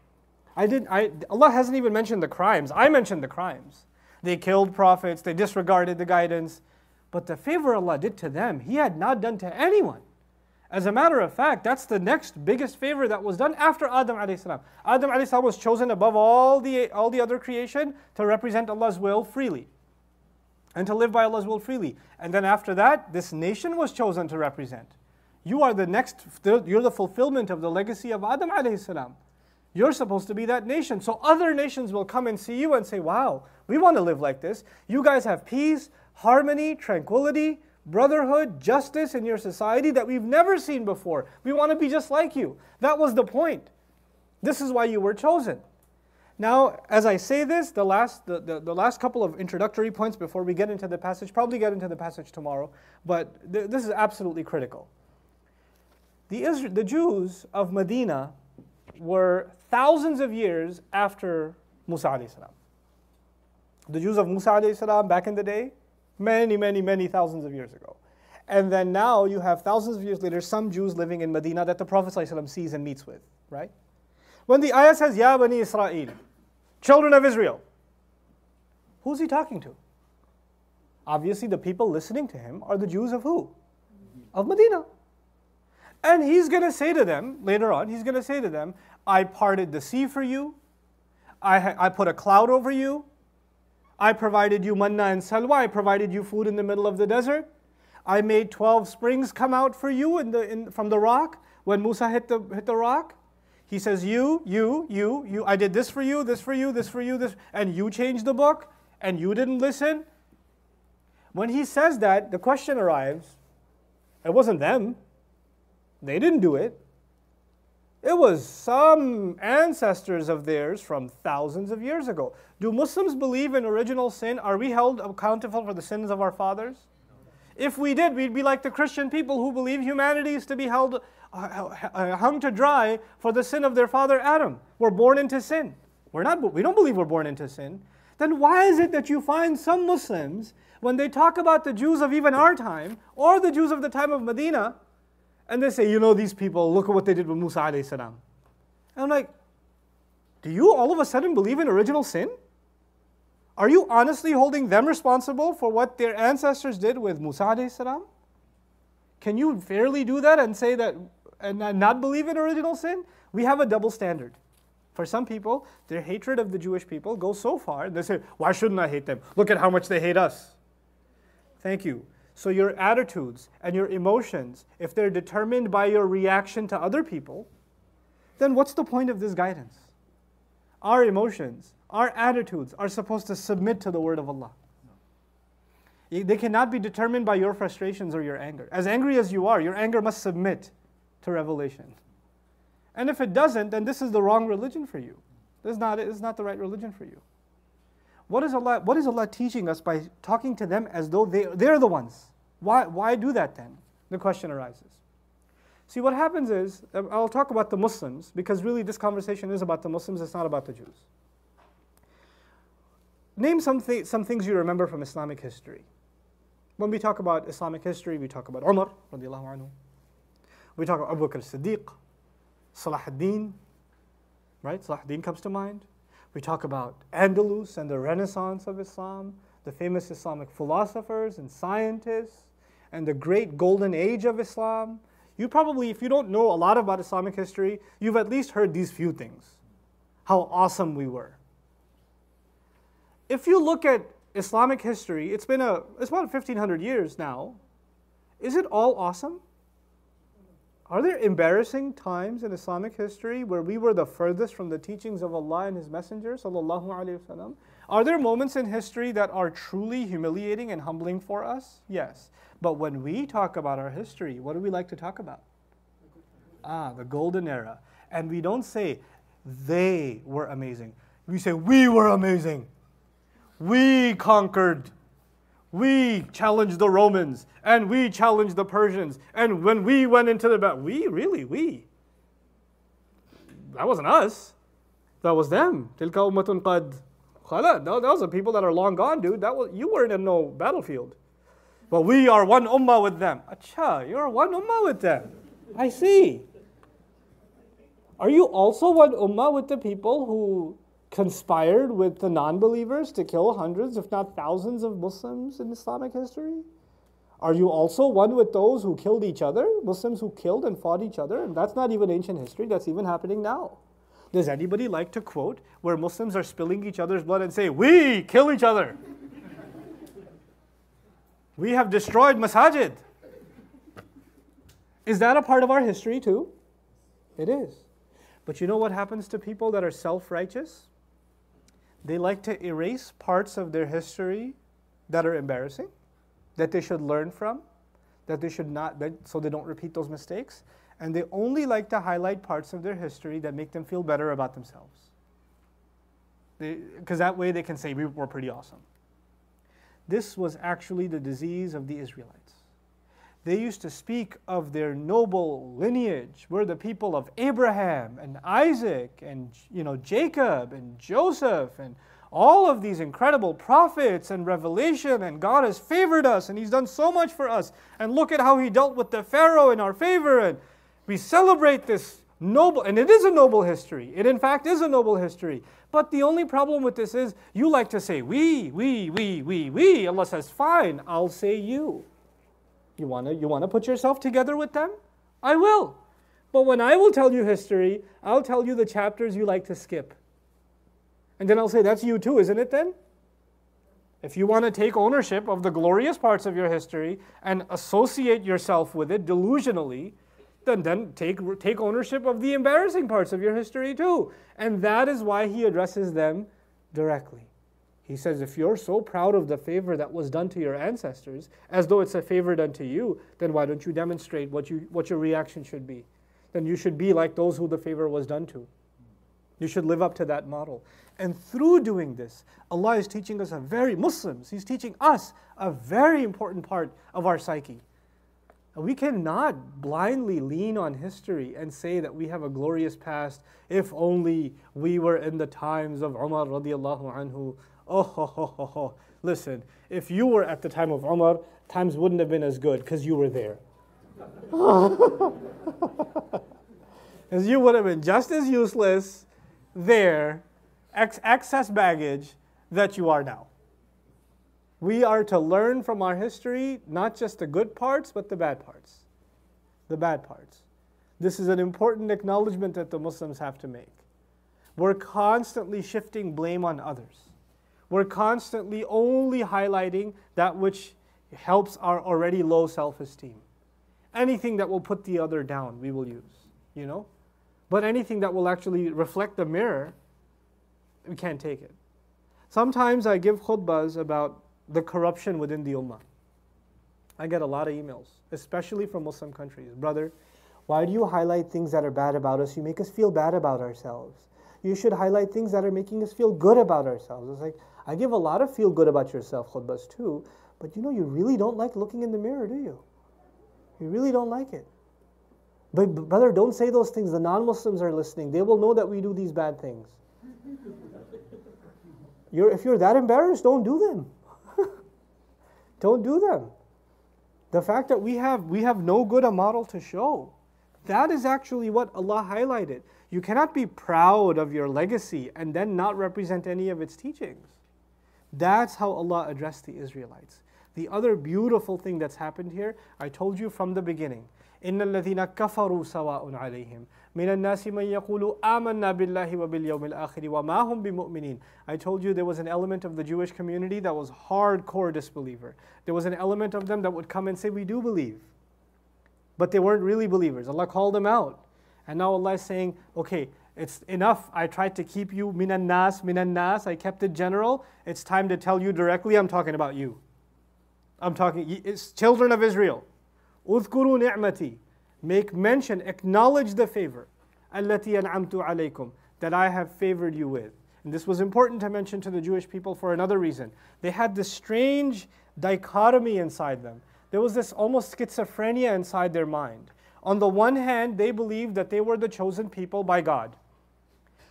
Allah hasn't even mentioned the crimes. I mentioned the crimes. They killed prophets, they disregarded the guidance. But the favor Allah did to them, He had not done to anyone. As a matter of fact, that's the next biggest favor that was done after Adam alayhi salam. Adam alayhi salam was chosen above all the other creation to represent Allah's will freely and to live by Allah's will freely. And then after that, this nation was chosen to represent. You're the fulfillment of the legacy of Adam alayhi salam. You're supposed to be that nation. So other nations will come and see you and say, wow, we want to live like this. You guys have peace, harmony, tranquility, brotherhood, justice in your society that we've never seen before. We want to be just like you. That was the point. This is why you were chosen. Now, as I say this, the last couple of introductory points before we get into the passage, probably get into the passage tomorrow, but this is absolutely critical. The Jews of Medina were thousands of years after Musa alayhi salam. The Jews of Musa alayhi salam back in the day, many thousands of years ago. And then now you have thousands of years later some Jews living in Medina that the Prophet ﷺ sees and meets with, right? When the ayah says, Ya Bani Israel, children of Israel, who's He talking to? Obviously the people listening to Him are the Jews of who? Of Medina. And He's going to say to them, later on, He's going to say to them, I parted the sea for you, I put a cloud over you, I provided you manna and salwa, I provided you food in the middle of the desert, I made 12 springs come out for you from the rock when Musa hit the rock? He says, you, I did this for you, this for you, this for you, this, and you changed the book, and you didn't listen? When he says that, the question arrives, it wasn't them. They didn't do it. It was some ancestors of theirs from thousands of years ago. Do Muslims believe in original sin? Are we held accountable for the sins of our fathers? If we did, we'd be like the Christian people who believe humanity is to be held hung to dry for the sin of their father Adam. We're born into sin. We don't believe we're born into sin. Then why is it that you find some Muslims, when they talk about the Jews of even our time, or the Jews of the time of Medina, and they say, you know, these people, look at what they did with Musa alayhi salam. And I'm like, do you all of a sudden believe in original sin? Are you honestly holding them responsible for what their ancestors did with Musa alayhi salam? Can you fairly do that and say that and not believe in original sin? We have a double standard. For some people, their hatred of the Jewish people goes so far, they say, why shouldn't I hate them? Look at how much they hate us. Thank you. So your attitudes and your emotions, if they're determined by your reaction to other people, then what's the point of this guidance? Our emotions, our attitudes are supposed to submit to the word of Allah. They cannot be determined by your frustrations or your anger. As angry as you are, your anger must submit to revelation. And if it doesn't, then this is the wrong religion for you. This is not the right religion for you. What is Allah teaching us by talking to them as though they're the ones? Why do that then? The question arises. See, what happens is, I'll talk about the Muslims, because really this conversation is about the Muslims, it's not about the Jews. Name some things you remember from Islamic history. When we talk about Islamic history, we talk about Umar, radiallahu anhu. We talk about Abu Bakr as-Siddiq, Salah ad-Din, right? Salah ad-Din comes to mind. We talk about Andalus and the Renaissance of Islam, the famous Islamic philosophers and scientists, and the great golden age of Islam. You probably, if you don't know a lot about Islamic history, you've at least heard these few things. How awesome we were. If you look at Islamic history, it's about 1,500 years now. Is it all awesome? Are there embarrassing times in Islamic history where we were the furthest from the teachings of Allah and His Messenger, sallallahu alaihi wasallam? Are there moments in history that are truly humiliating and humbling for us? Yes. But when we talk about our history, what do we like to talk about? The golden era. And we don't say, they were amazing. We say, we were amazing. We conquered. We challenged the Romans, and we challenged the Persians, and when we went into the battle, we. That wasn't us. That was them. Tilka ummatun qad khalat. Those are people that are long gone, dude. You weren't in no battlefield. But we are one ummah with them. Acha, you're one ummah with them. I see. Are you also one ummah with the people who conspired with the non-believers to kill hundreds, if not thousands, of Muslims in Islamic history? Are you also one with those who killed each other? Muslims who killed and fought each other? And that's not even ancient history, that's even happening now. Does anybody like to quote where Muslims are spilling each other's blood and say, we kill each other? We have destroyed masajid. Is that a part of our history too? It is. But you know what happens to people that are self-righteous? They like to erase parts of their history that are embarrassing, that they should learn from, that they should not, so they don't repeat those mistakes. And they only like to highlight parts of their history that make them feel better about themselves. Because that way they can say, we were pretty awesome. This was actually the disease of the Israelites. They used to speak of their noble lineage. We're the people of Abraham and Isaac and Jacob and Joseph and all of these incredible prophets and revelation, and God has favored us and He's done so much for us. And look at how He dealt with the Pharaoh in our favor. And we celebrate this noble, and it is a noble history. It in fact is a noble history. But the only problem with this is you like to say we. Allah says, fine, I'll say you. You want to put yourself together with them? I will. But when I will tell you history, I'll tell you the chapters you like to skip. And then I'll say, that's you too, isn't it then? If you want to take ownership of the glorious parts of your history and associate yourself with it delusionally, then take ownership of the embarrassing parts of your history too. And that is why he addresses them directly. He says, if you're so proud of the favor that was done to your ancestors, as though it's a favor done to you, then why don't you demonstrate what your reaction should be? Then you should be like those who the favor was done to. You should live up to that model. And through doing this, Allah is teaching us Muslims, He's teaching us a very important part of our psyche. We cannot blindly lean on history and say that we have a glorious past. If only we were in the times of Umar radiallahu anhu. Oh. Listen, if you were at the time of Umar, times wouldn't have been as good because you were there. Because you would have been just as useless there, excess baggage, that you are now. We are to learn from our history, not just the good parts, but the bad parts. The bad parts. This is an important acknowledgement that the Muslims have to make. We're constantly shifting blame on others. We're constantly only highlighting that which helps our already low self-esteem. Anything that will put the other down, we will use, But anything that will actually reflect the mirror, we can't take it. Sometimes I give khutbahs about the corruption within the ummah. I get a lot of emails, especially from Muslim countries. Brother, why do you highlight things that are bad about us? You make us feel bad about ourselves. You should highlight things that are making us feel good about ourselves. It's like, I give a lot of feel good about yourself khutbahs too, but you really don't like looking in the mirror, do you? You really don't like it. But brother, don't say those things. The non-Muslims are listening. They will know that we do these bad things. If you're that embarrassed, don't do them. Don't do them. The fact that we have no good a model to show, that is actually what Allah highlighted. You cannot be proud of your legacy and then not represent any of its teachings. That's how Allah addressed the Israelites. The other beautiful thing that's happened here, I told you from the beginning. إِنَّ الَّذِينَ كَفَرُوا سَوَاءٌ عَلَيْهِمْ مِنَ النَّاسِ مَنْ يَقُولُ آمَنَّا بِاللَّهِ وَبِالْيَوْمِ الْآخِرِ وَمَا هُمْ بِمُؤْمِنِينَ. I told you there was an element of the Jewish community that was hardcore disbeliever. There was an element of them that would come and say, we do believe. But they weren't really believers. Allah called them out. And now Allah is saying, okay, it's enough. I tried to keep you minan nas. I kept it general. It's time to tell you directly, I'm talking about you. It's children of Israel. Udhkuru ni'mati. Make mention, acknowledge the favor. Allati an'amtu alaykum. That I have favored you with. And this was important to mention to the Jewish people for another reason. They had this strange dichotomy inside them. There was this almost schizophrenia inside their mind. On the one hand, they believed that they were the chosen people by God.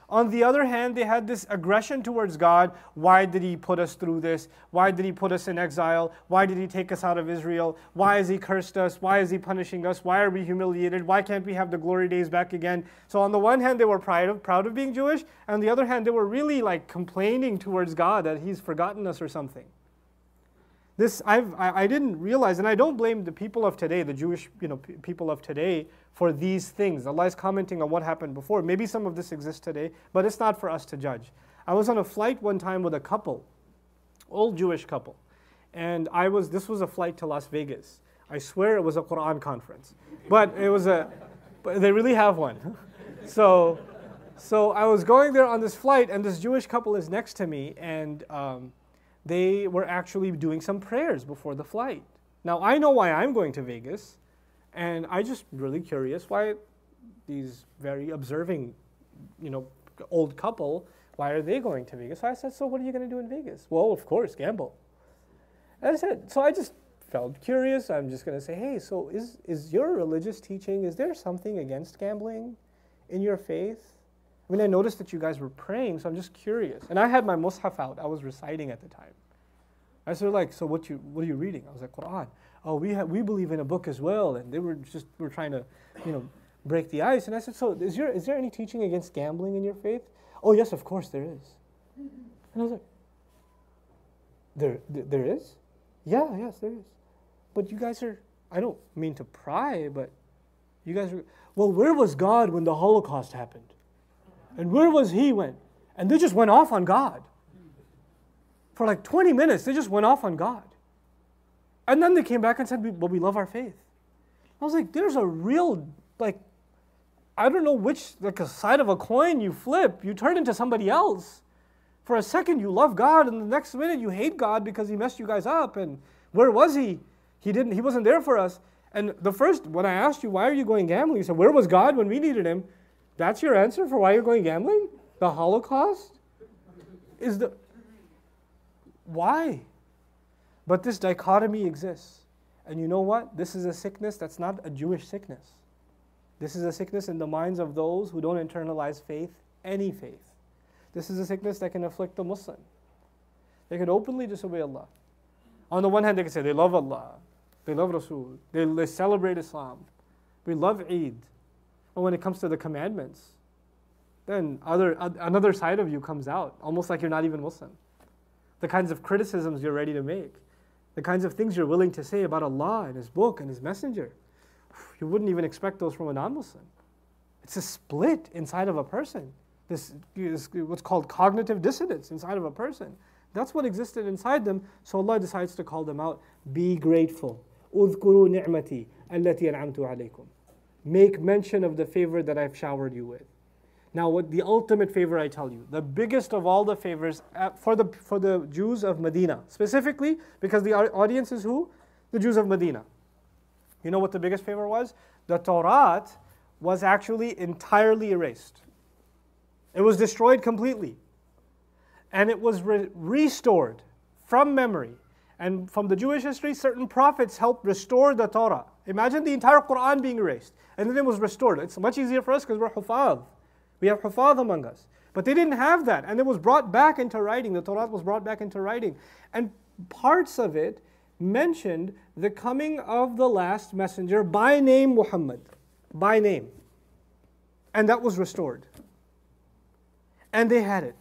On the other hand, they had this aggression towards God. Why did He put us through this? Why did He put us in exile? Why did He take us out of Israel? Why has He cursed us? Why is He punishing us? Why are we humiliated? Why can't we have the glory days back again? So on the one hand, they were proud of being Jewish. And on the other hand, they were really complaining towards God that He's forgotten us or something. This I didn't realize, and I don't blame the people of today, the Jewish people of today, for these things. Allah is commenting on what happened before. Maybe some of this exists today, but it's not for us to judge. I was on a flight one time with a couple, old Jewish couple, and this was a flight to Las Vegas. I swear it was a Quran conference, but they really have one. So I was going there on this flight, and this Jewish couple is next to me, and they were actually doing some prayers before the flight. Now, I know why I'm going to Vegas, and I just really curious why these very observing, old couple, why are they going to Vegas? So I said, so what are you going to do in Vegas? Well, of course, gamble. And I said, so I just felt curious. I'm just going to say, hey, so is your religious teaching, is there something against gambling in your faith? I mean, I noticed that you guys were praying, so I'm just curious. And I had my mushaf out. I was reciting at the time. I said, so what are you reading? I was like, Quran. Oh, we believe in a book as well. And they were trying to, break the ice. And I said, so is there any teaching against gambling in your faith? Oh, yes, of course there is. And I was like, there is? Yeah, yes, there is. But you guys I don't mean to pry, but you guys are, well, where was God when the Holocaust happened? And where was He when? And they just went off on God. For like 20 minutes, they just went off on God. And then they came back and said, but we love our faith. I was like, there's a real, like, I don't know which, like a side of a coin you flip, you turn into somebody else. For a second you love God, and the next minute you hate God because He messed you guys up. And where was He? He wasn't there for us. And when I asked you, why are you going gambling? You said, where was God when we needed Him? That's your answer for why you're going gambling? The Holocaust? Why? But this dichotomy exists. And you know what? This is a sickness that's not a Jewish sickness. This is a sickness in the minds of those who don't internalize faith, any faith. This is a sickness that can afflict the Muslim. They can openly disobey Allah. On the one hand, they can say they love Allah, they love Rasul, they celebrate Islam, we love Eid. But when it comes to the commandments, then another side of you comes out, almost like you're not even Muslim. The kinds of criticisms you're ready to make, the kinds of things you're willing to say about Allah and His book and His messenger, you wouldn't even expect those from a non-Muslim. It's a split inside of a person. This is what's called cognitive dissonance inside of a person. That's what existed inside them, so Allah decides to call them out. Be grateful. اذكروا نعمتي التي أنعمت عليكم. Make mention of the favor that I've showered you with. Now, what the ultimate favor I tell you, the biggest of all the favors for the Jews of Medina, specifically because the audience is who? The Jews of Medina. You know what the biggest favor was? The Torah was actually entirely erased. It was destroyed completely. And it was restored from memory. And from the Jewish history, certain prophets helped restore the Torah. Imagine the entire Quran being erased. And then it was restored. It's much easier for us because we're hufadh. We have hufadh among us. But they didn't have that. And it was brought back into writing. The Torah was brought back into writing. And parts of it mentioned the coming of the last messenger by name Muhammad. By name. And that was restored. And they had it.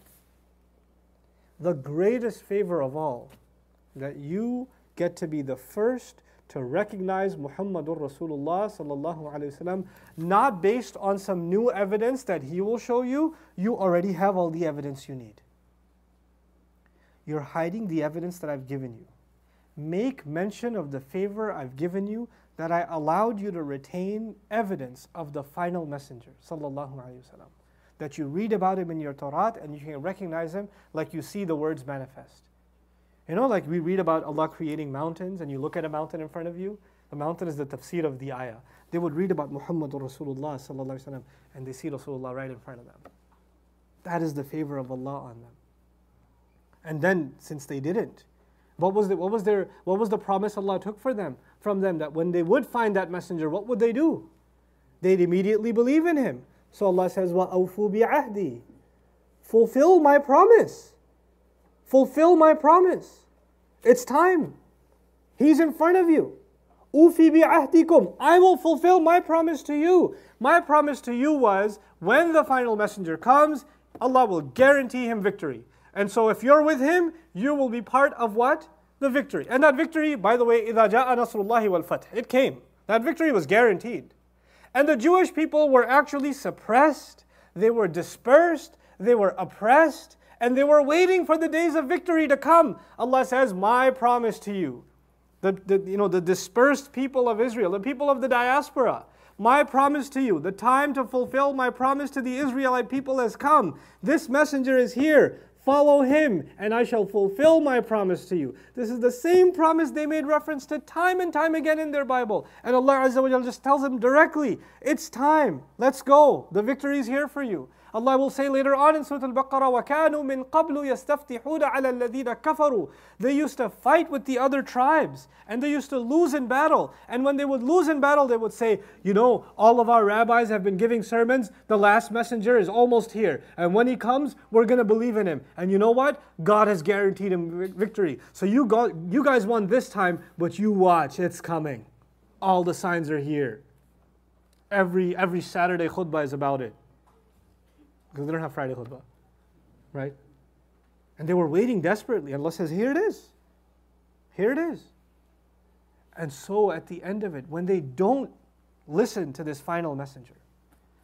The greatest favor of all, that you get to be the first to recognize Muhammadur Rasulullah sallallahu alaihi wasallam, not based on some new evidence that He will show you. You already have all the evidence you need. You're hiding the evidence that I've given you. Make mention of the favor I've given you, that I allowed you to retain evidence of the final messenger sallallahu alaihi wasallam. That you read about him in your Torah and you can recognize him like you see the words manifest. You know, like we read about Allah creating mountains and you look at a mountain in front of you. The mountain is the tafseer of the ayah. They would read about Muhammadur Rasulullah sallallahu alaihi wasallam and they see Rasulullah right in front of them. That is the favor of Allah on them. And then, since they didn't, what was the promise Allah took from them that when they would find that messenger, what would they do? They'd immediately believe in him. So Allah says, وَأَوْفُوا بِعَهْدِي. Fulfill my promise. Fulfill my promise. It's time. He's in front of you. أُوفِي بِعَهْدِكُمْ. I will fulfill my promise to you. My promise to you was, when the final messenger comes, Allah will guarantee him victory. And so if you're with him, you will be part of what? The victory. And that victory, by the way, إِذَا جَاءَ نَصْرُ اللَّهِ وَالْفَتْحِ. It came. That victory was guaranteed. And the Jewish people were actually suppressed, they were dispersed, they were oppressed, and they were waiting for the days of victory to come. Allah says, my promise to you, the dispersed people of Israel, the people of the diaspora, my promise to you, the time to fulfill my promise to the Israelite people has come. This messenger is here. Follow him, and I shall fulfill my promise to you. This is the same promise they made reference to time and time again in their Bible. And Allah Azza wa Jalla just tells them directly, it's time, let's go, the victory is here for you. Allah will say later on in Surat Al-Baqarah, وَكَانُوا مِن قَبْلُ يَسْتَفْتِحُونَ عَلَى الَّذِينَ كَفَرُوا. They used to fight with the other tribes, and they used to lose in battle. And when they would lose in battle, they would say, you know, all of our rabbis have been giving sermons, the last messenger is almost here. And when he comes, we're going to believe in him. And you know what? God has guaranteed him victory. So you guys won this time, but you watch, it's coming. All the signs are here. Every Saturday khutbah is about it. Because they don't have Friday khutbah, right? And they were waiting desperately. Allah says, here it is. Here it is. And so at the end of it, when they don't listen to this final messenger,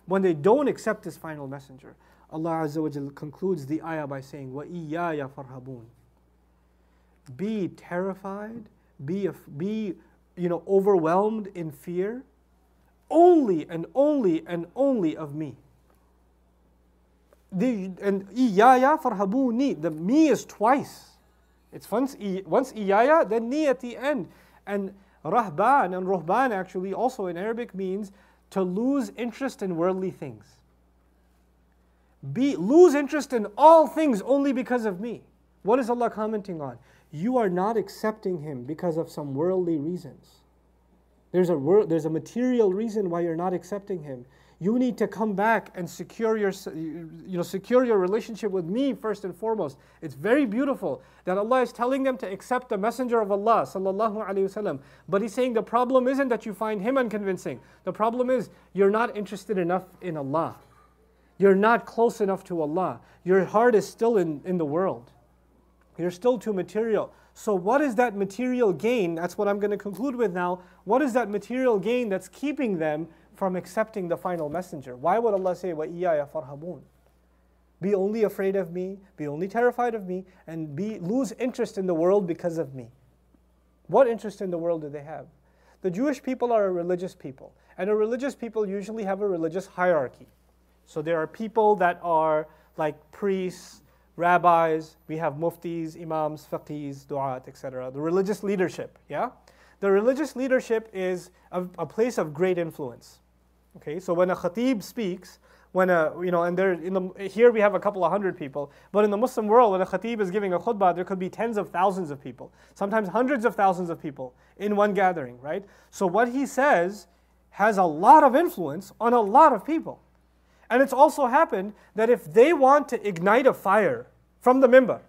when they don't accept this final messenger, Allah Azza wa Jalla concludes the ayah by saying, وَإِيَّايَ فَارْهَبُونَ. be terrified, be overwhelmed in fear, only and only and only of me. And iyaya farhabuni, the me is twice. It's once iyaya, then ni at the end. And rahban and ruhban actually also in Arabic means to lose interest in worldly things. Lose interest in all things only because of me. What is Allah commenting on? You are not accepting Him because of some worldly reasons. There's a material reason why you're not accepting Him. You need to come back and secure your relationship with me first and foremost. It's very beautiful that Allah is telling them to accept the Messenger of Allah sallallahu alaihi wasallam. But He's saying the problem isn't that you find him unconvincing. The problem is you're not interested enough in Allah. You're not close enough to Allah. Your heart is still in the world. You're still too material. So what is that material gain? That's what I'm going to conclude with now. What is that material gain that's keeping them from accepting the final messenger? Why would Allah say, وَإِيَّايَ فَارْهَبُونَ? Be only afraid of me, be only terrified of me, and lose interest in the world because of me. What interest in the world do they have? The Jewish people are a religious people. And a religious people usually have a religious hierarchy. So there are people that are like priests, rabbis, we have muftis, imams, faqihs, du'at, etc. The religious leadership, yeah? The religious leadership is a place of great influence. Okay, so when a khatib speaks, here we have a couple of hundred people, but in the Muslim world, when a khatib is giving a khutbah, there could be tens of thousands of people, sometimes hundreds of thousands of people in one gathering, right? So what he says has a lot of influence on a lot of people. And it's also happened that if they want to ignite a fire from the minbar,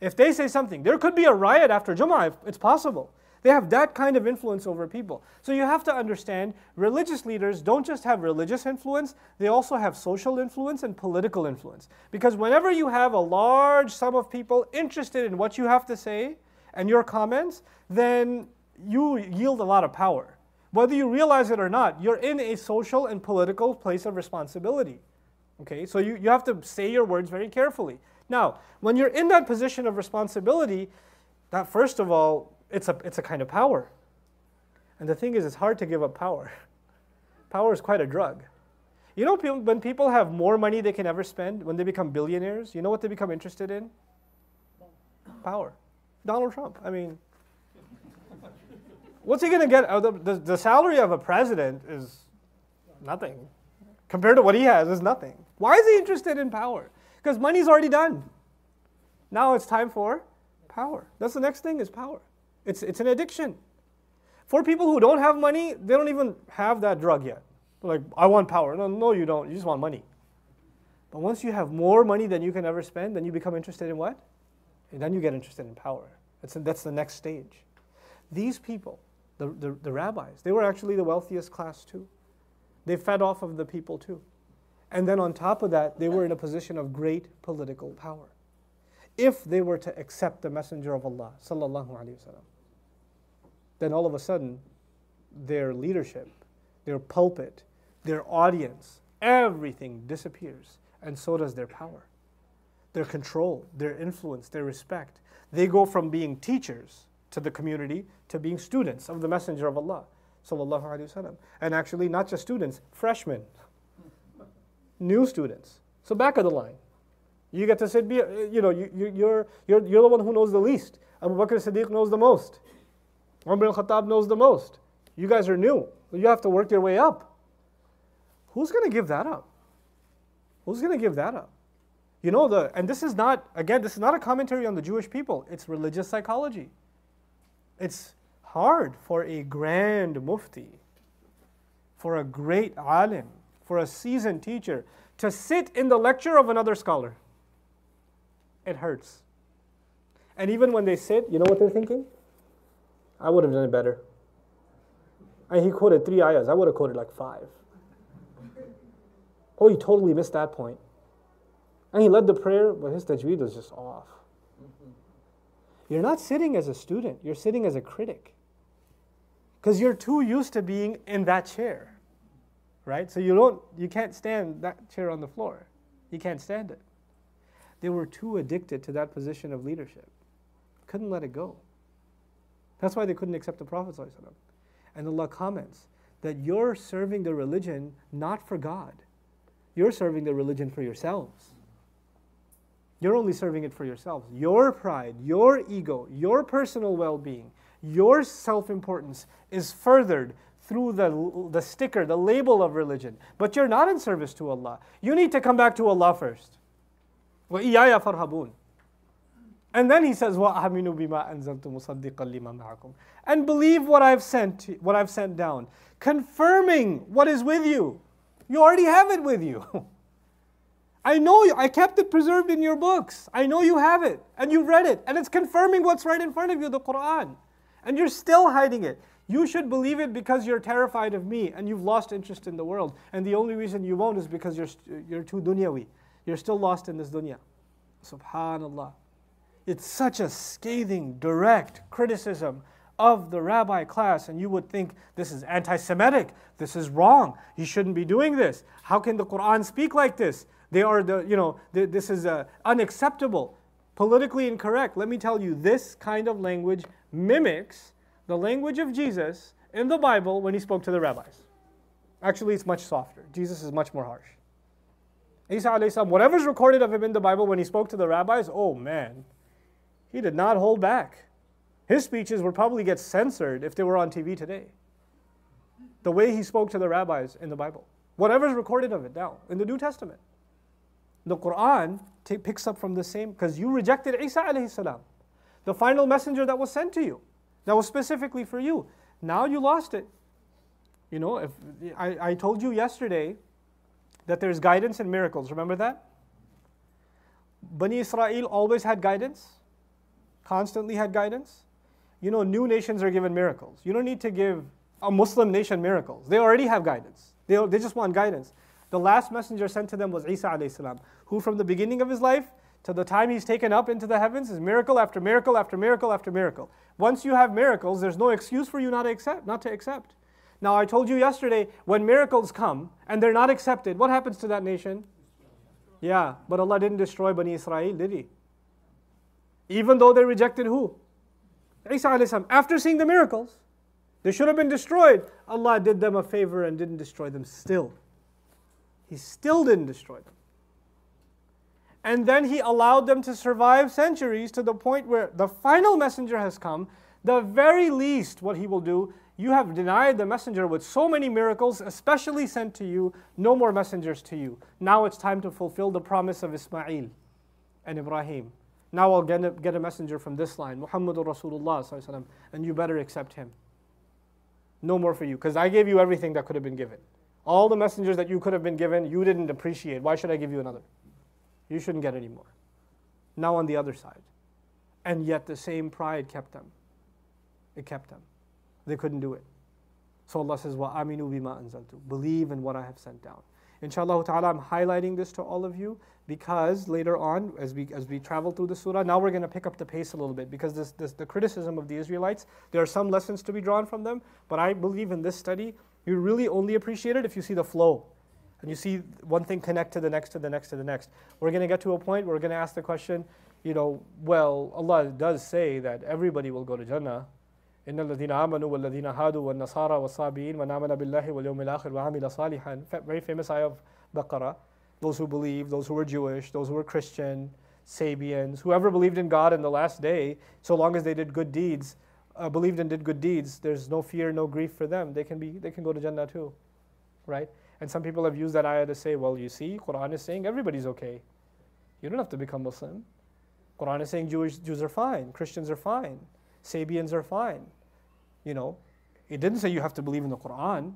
if they say something, there could be a riot after Jummah, it's possible. They have that kind of influence over people. So you have to understand, religious leaders don't just have religious influence, they also have social influence and political influence. Because whenever you have a large sum of people interested in what you have to say and your comments, then you yield a lot of power. Whether you realize it or not, you're in a social and political place of responsibility. Okay, so you have to say your words very carefully. Now, when you're in that position of responsibility, that first of all, it's a kind of power. And the thing is, it's hard to give up power. Power is quite a drug. You know, when people have more money they can ever spend, when they become billionaires, you know what they become interested in? Power. Donald Trump, I mean, what's he going to get? The salary of a president is nothing. Compared to what he has, is nothing. Why is he interested in power? Because money's already done. Now it's time for power. That's the next thing, is power. It's an addiction. For people who don't have money, they don't even have that drug yet. They're like, I want power. No, you don't. You just want money. But once you have more money than you can ever spend, then you become interested in what? And then you get interested in power. That's the next stage. These people, the rabbis, they were actually the wealthiest class too. They fed off of the people too. And then on top of that, they were in a position of great political power. If they were to accept the Messenger of Allah, sallallahu alaihi wasallam, then all of a sudden, their leadership, their pulpit, their audience, everything disappears. And so does their power, their control, their influence, their respect. They go from being teachers to the community to being students of the Messenger of Allah, sallallahu alaihi wasallam. And actually, not just students, freshmen, new students. So back of the line. You get to sit, you're the one who knows the least. Abu Bakr as-Siddiq knows the most. Umar al-Khattab knows the most. You guys are new. You have to work your way up. Who's going to give that up? Who's going to give that up? And this is not a commentary on the Jewish people. It's religious psychology. It's hard for a grand mufti, for a great alim, for a seasoned teacher to sit in the lecture of another scholar. It hurts. And even when they sit, you know what they're thinking? I would have done it better. And he quoted 3 ayahs. I would have quoted like 5. Oh, he totally missed that point. And he led the prayer, but his tajweed was just off. You're not sitting as a student. You're sitting as a critic. Because you're too used to being in that chair. Right? So you can't stand that chair on the floor. You can't stand it. They were too addicted to that position of leadership. couldn't let it go. That's why they couldn't accept the Prophet ﷺ. And Allah comments that you're serving the religion not for God. You're serving the religion for yourselves. You're only serving it for yourselves. Your pride, your ego, your personal well-being, your self-importance is furthered through the sticker, the label of religion. But you're not in service to Allah. You need to come back to Allah first. وَإِيَّايَ فَارْهَبُونَ. And then he says, وَأَمِنُوا بِمَا أَنزَلْتُ مُصَدِّقًا لِمَا مَعَكُمْ. And believe what I've sent down, confirming what is with you. You already have it with you. I know you, I kept it preserved in your books. I know you have it, and you've read it, and it's confirming what's right in front of you, the Quran. And you're still hiding it. You should believe it because you're terrified of me, and you've lost interest in the world. And the only reason you won't is because you're too dunyawi. You're still lost in this dunya. Subhanallah. It's such a scathing, direct criticism of the rabbi class, and you would think this is anti-Semitic, this is wrong, you shouldn't be doing this. How can the Quran speak like this? They are this is unacceptable, politically incorrect. Let me tell you, this kind of language mimics the language of Jesus in the Bible when he spoke to the rabbis. Actually, it's much softer. Jesus is much more harsh. Isa alayhi salam, whatever's recorded of him in the Bible when he spoke to the rabbis, oh man, he did not hold back. His speeches would probably get censored if they were on TV today. The way he spoke to the rabbis in the Bible. Whatever's recorded of it now, in the New Testament. The Quran picks up from the same, because you rejected Isa alayhi salam, the final messenger that was sent to you, that was specifically for you. Now you lost it. You know, if I told you yesterday that there's guidance and miracles, remember that? Bani Israel always had guidance, constantly had guidance. You know, new nations are given miracles. You don't need to give a Muslim nation miracles. They already have guidance. They just want guidance. The last messenger sent to them was Isa alayhi salam, who from the beginning of his life to the time he's taken up into the heavens is miracle after miracle after miracle after miracle. Once you have miracles, there's no excuse for you not to accept. Now I told you yesterday, when miracles come and they're not accepted, what happens to that nation? Yeah, but Allah didn't destroy Bani Israel, did He? Even though they rejected who? Isa alayhi salam. After seeing the miracles, they should have been destroyed. Allah did them a favor and didn't destroy them still. He still didn't destroy them. And then He allowed them to survive centuries to the point where the final messenger has come. The very least what He will do, you have denied the messenger with so many miracles, especially sent to you, no more messengers to you. Now it's time to fulfill the promise of Ismail and Ibrahim. Now I'll get a messenger from this line, Muhammadur Rasulullah, and you better accept him. No more for you, because I gave you everything that could have been given. All the messengers that you could have been given, you didn't appreciate. Why should I give you another? You shouldn't get any more. Now on the other side. And yet the same pride kept them. It kept them. They couldn't do it. So Allah says, وَآمِنُوا بِمَا أَنزَلْتُ. Believe in what I have sent down. Inshallah ta'ala, I'm highlighting this to all of you because later on, as we travel through the surah, now we're going to pick up the pace a little bit because the criticism of the Israelites, there are some lessons to be drawn from them, but I believe in this study, you really only appreciate it if you see the flow. And you see one thing connect to the next, to the next, to the next. We're going to get to a point where we're going to ask the question, well, Allah does say that everybody will go to Jannah. إِنَّ الَّذِينَ آمَنُوا وَالَّذِينَ هَادُوا وَالنَّصَارَى وَالصَّابِئِينَ وَمَنْ آمَنَ بِاللَّهِ وَالْيَوْمِ الْآخِرِ وَعَمِلَ صَالِحًا. Very famous ayah of Baqarat. Those who believe, those who were Jewish, those who were Christian, Sabians, whoever believed in God in the last day, so long as they did good deeds, believed and did good deeds, there's no fear, no grief for them. They can go to Jannah too, right? And some people have used that ayah to say, well, you see, Quran is saying everybody's okay. You don't have to become Muslim. Quran is saying Jews are fine, Christians are fine, Sabians are fine. It didn't say you have to believe in the Quran.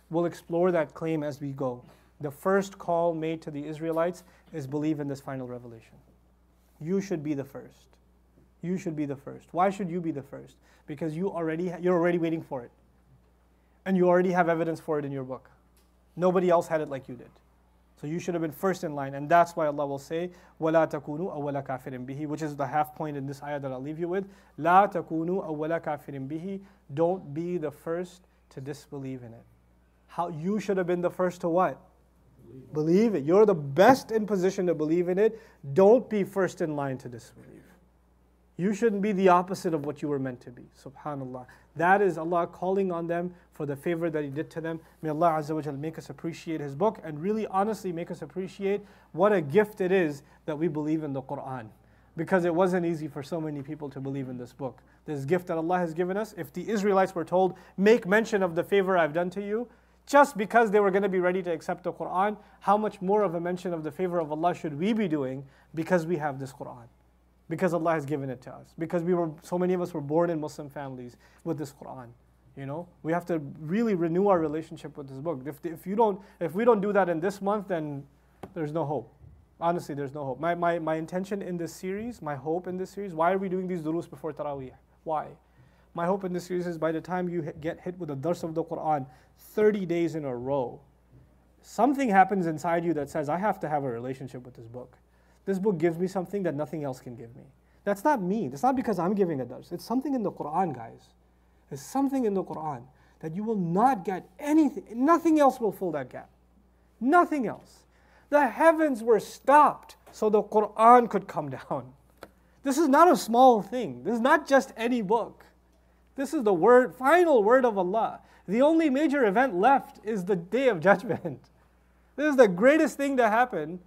We'll explore that claim as we go. The first call made to the Israelites is believe in this final revelation. You should be the first. You should be the first. Why should you be the first? Because you're already waiting for it. And you already have evidence for it in your book. Nobody else had it like you did. So you should have been first in line. And that's why Allah will say, وَلَا تَكُونُوا أَوَّلَ كَافِرٍ بِهِ, which is the half point in this ayah that I'll leave you with. لَا تَكُونُوا أَوَّلَ كَافِرٍ بِهِ. Don't be the first to disbelieve in it. How you should have been the first to what? Believe it. You're the best in position to believe in it. Don't be first in line to disbelieve. You shouldn't be the opposite of what you were meant to be. Subhanallah. That is Allah calling on them for the favor that He did to them. May Allah Azza wa Jal make us appreciate His book and really honestly make us appreciate what a gift it is that we believe in the Quran. Because it wasn't easy for so many people to believe in this book. This gift that Allah has given us, if the Israelites were told, make mention of the favor I've done to you, just because they were going to be ready to accept the Quran, how much more of a mention of the favor of Allah should we be doing because we have this Quran? Because Allah has given it to us. Because so many of us were born in Muslim families with this Quran. You know, we have to really renew our relationship with this book. If we don't do that in this month, then there's no hope. Honestly, there's no hope. My intention in this series, my hope in this series, why are we doing these durus before Taraweeh? Why? My hope in this series is by the time you get hit with a dars of the Quran 30 days in a row, something happens inside you that says, I have to have a relationship with this book. This book gives me something that nothing else can give me. That's not me. That's not because I'm giving a dars. It's something in the Quran, guys. It's something in the Quran that you will not get anything. Nothing else will fill that gap. Nothing else. The heavens were stopped so the Quran could come down. This is not a small thing. This is not just any book. This is the final word of Allah. The only major event left is the Day of Judgment. This is the greatest thing to happen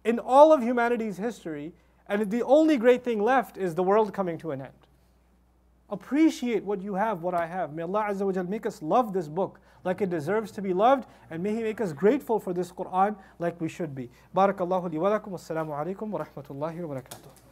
in all of humanity's history, and the only great thing left is the world coming to an end. Appreciate what you have, what I have. May Allah Azza wa Jal make us love this book like it deserves to be loved, and may He make us grateful for this Quran like we should be. Barakallahu li wa lakum. Wassalamu alaikum wa rahmatullahi wa barakatuh.